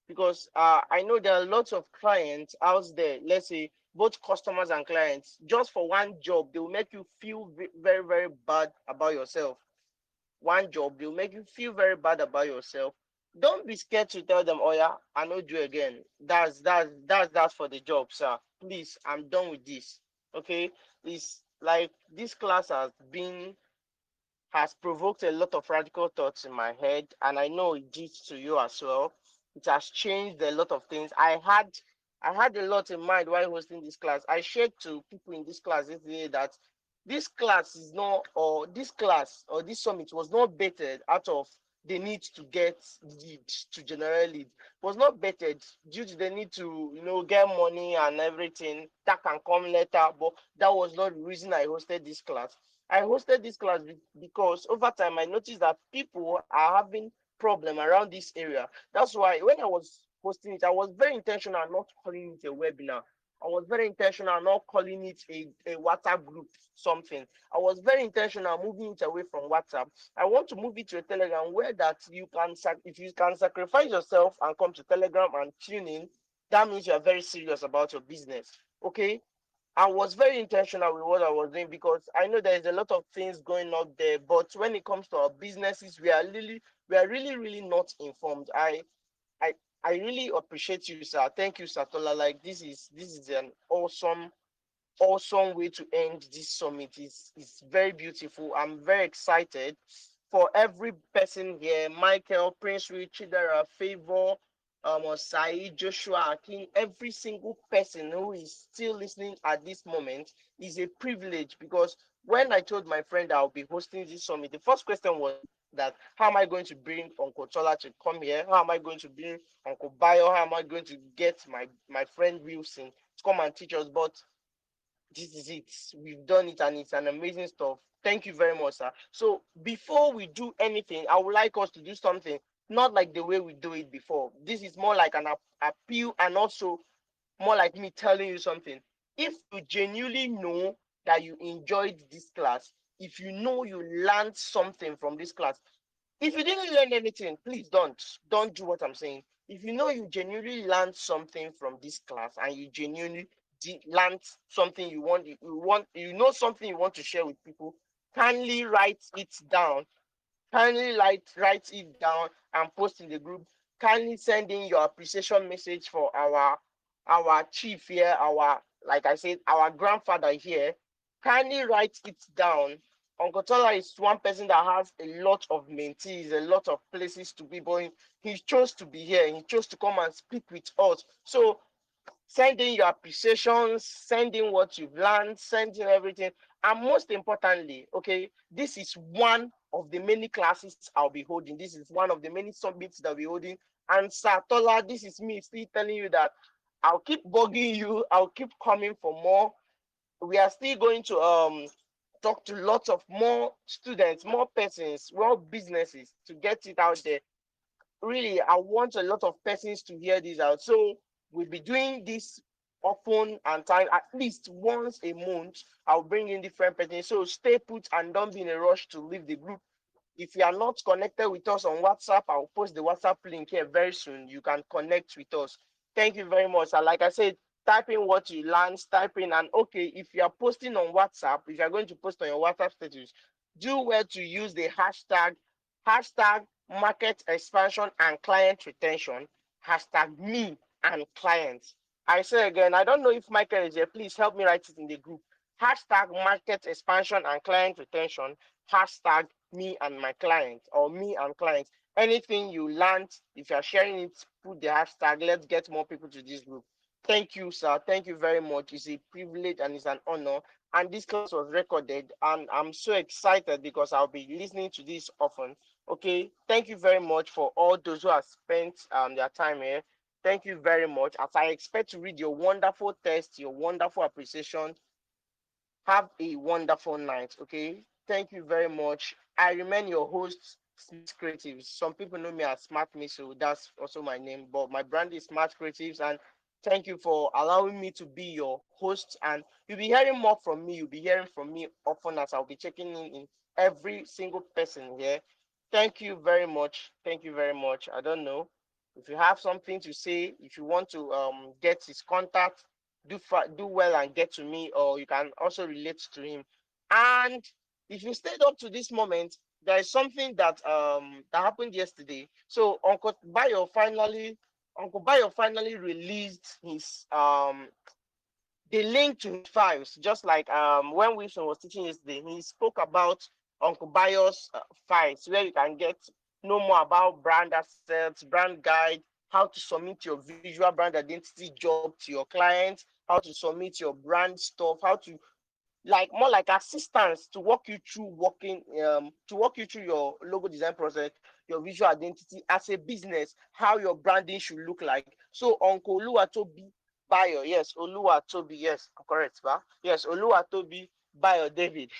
Because I know there are lots of clients out there, let's say both customers and clients, just for one job, they will make you feel very, very bad about yourself. One job, they'll make you feel very bad about yourself. Don't be scared to tell them, "Oh yeah, I know do again. That's for the job, sir. Please, I'm done with this." Okay, it's like this class has provoked a lot of radical thoughts in my head, and I know it did to you as well. It has changed a lot of things. I had a lot in mind while hosting this class. I shared to people in this class yesterday that this class is not, or this class or this summit was not bettered out of the need to get lead, to generate lead. It was not bettered due to the need to get money and everything that can come later. But that was not the reason I hosted this class. I hosted this class because over time I noticed that people are having problem around this area. That's why when I was hosting it, I was very intentional not calling it a webinar. I was very intentional not calling it a WhatsApp group something. I was very intentional moving it away from WhatsApp. I want to move it to a Telegram where that you can, if you can sacrifice yourself and come to Telegram and tune in, that means you are very serious about your business. Okay, I was very intentional with what I was doing because I know there is a lot of things going up there. But when it comes to our businesses, we are really, really not informed. I I really appreciate you, sir. Thank you, Satola. Like this is an awesome way to end this summit. Is very beautiful. I'm very excited for every person here. Michael, Prince Rich, Chidera, Favor, Osai, Joshua, Akin, every single person who is still listening at this moment is a privilege because when I told my friend I'll be hosting this summit, the first question was that how am I going to bring Uncle Tola to come here? How am I going to bring Uncle Bayo? How am I going to get my friend Wilson to come and teach us? But this is it. We've done it and it's an amazing stuff. Thank you very much, sir. So before we do anything, I would like us to do something not like the way we do it before. This is more like an appeal and also more like me telling you something. If you genuinely know that you enjoyed this class, if you know you learned something from this class, if you didn't learn anything, please don't do what I'm saying. If you know you genuinely learned something from this class and you genuinely learned something you know something you want to share with people, kindly write it down. Kindly write it down and post in the group. Kindly send in your appreciation message for our chief here, our, like I said, our grandfather here. Kindly write it down. Uncle Tola is one person that has a lot of mentees, a lot of places to be, but he chose to be here. He chose to come and speak with us. So send in your appreciations, send in what you've learned, send in everything. And most importantly, okay, this is one of the many classes I'll be holding. This is one of the many summits that I'll be holding. And Satola, this is me still telling you that I'll keep bugging you. I'll keep coming for more. We are still going to talk to lots of more students, more persons, more businesses to get it out there. Really, I want a lot of persons to hear this out. So we'll be doing this often and time, at least once a month. I'll bring in different persons. So stay put and don't be in a rush to leave the group. If you are not connected with us on WhatsApp, I'll post the WhatsApp link here very soon. You can connect with us. Thank you very much. And like I said, type in what you learned, type in, and okay, if you are posting on WhatsApp, if you are going to post on your WhatsApp status, do well to use the hashtag market expansion and client retention, hashtag me and clients. I say again, I don't know if Michael is here. Please help me write it in the group. Hashtag market expansion and client retention, hashtag me and my client or me and clients. Anything you learned, if you're sharing it, put the hashtag. Let's get more people to this group. Thank you, sir. Thank you very much. It's a privilege and it's an honor. And this class was recorded, and I'm so excited because I'll be listening to this often. Okay, thank you very much for all those who have spent their time here. Thank you very much. As I expect to read your wonderful test, your wonderful appreciation, have a wonderful night. Okay. Thank you very much. I remain your host, Smart Creatives. Some people know me as Smart Me, so that's also my name. But my brand is Smart Creatives, and thank you for allowing me to be your host. And you'll be hearing more from me. You'll be hearing from me often as I'll be checking in every single person here. Thank you very much. Thank you very much. I don't know if you have something to say. If you want to get his contact, do well and get to me, or you can also relate to him. And if you stayed up to this moment, there is something that happened yesterday. So Uncle Bayo finally released his the link to his files, just like when Wilson was teaching yesterday. He spoke about Uncle Bayo's files, where you can get know more about brand assets, brand guide, how to submit your visual brand identity job to your clients, how to submit your brand stuff, how to like more like assistance to walk you through your logo design process, your visual identity as a business, how your branding should look like. So Uncle Oluwatobi Bayo, yes, Oluwatobi, yes, I'm correct, ba? Yes, Oluwatobi Bayo David.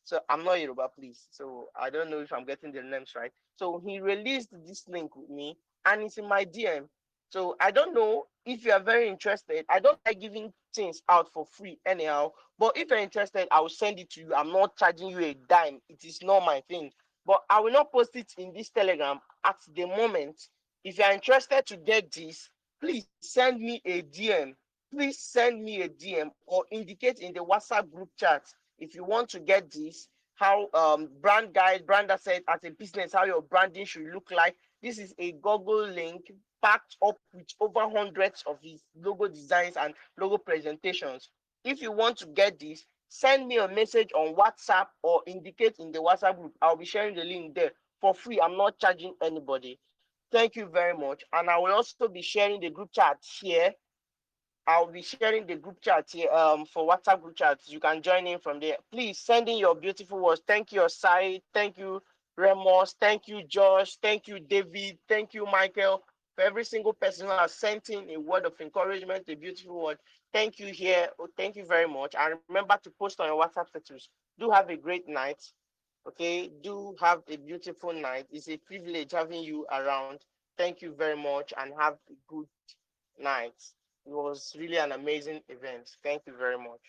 So I'm not Yoruba, please. So I don't know if I'm getting the names right. So he released this link with me, and it's in my DM. So I don't know if you are very interested. I don't like giving things out for free anyhow. But if you're interested, I will send it to you. I'm not charging you a dime. It is not my thing. But I will not post it in this Telegram at the moment. If you're interested to get this, please send me a DM. Please send me a DM or indicate in the WhatsApp group chat if you want to get this. How brand guide, brand asset as a business, how your branding should look like. This is a Google link packed up with over hundreds of his logo designs and logo presentations. If you want to get this, send me a message on WhatsApp or indicate in the WhatsApp group. I'll be sharing the link there for free. I'm not charging anybody. Thank you very much. And I will also be sharing the group chat here. I'll be sharing the group chat here for WhatsApp group chat. You can join in from there. Please send in your beautiful words. Thank you, Osai. Thank you, Remos. Thank you, Josh. Thank you, David. Thank you, Michael. For every single person who has sent in a word of encouragement, a beautiful word. Thank you here. Oh, thank you very much. And remember to post on your WhatsApp status. Do have a great night. Okay. Do have a beautiful night. It's a privilege having you around. Thank you very much and have a good night. It was really an amazing event. Thank you very much.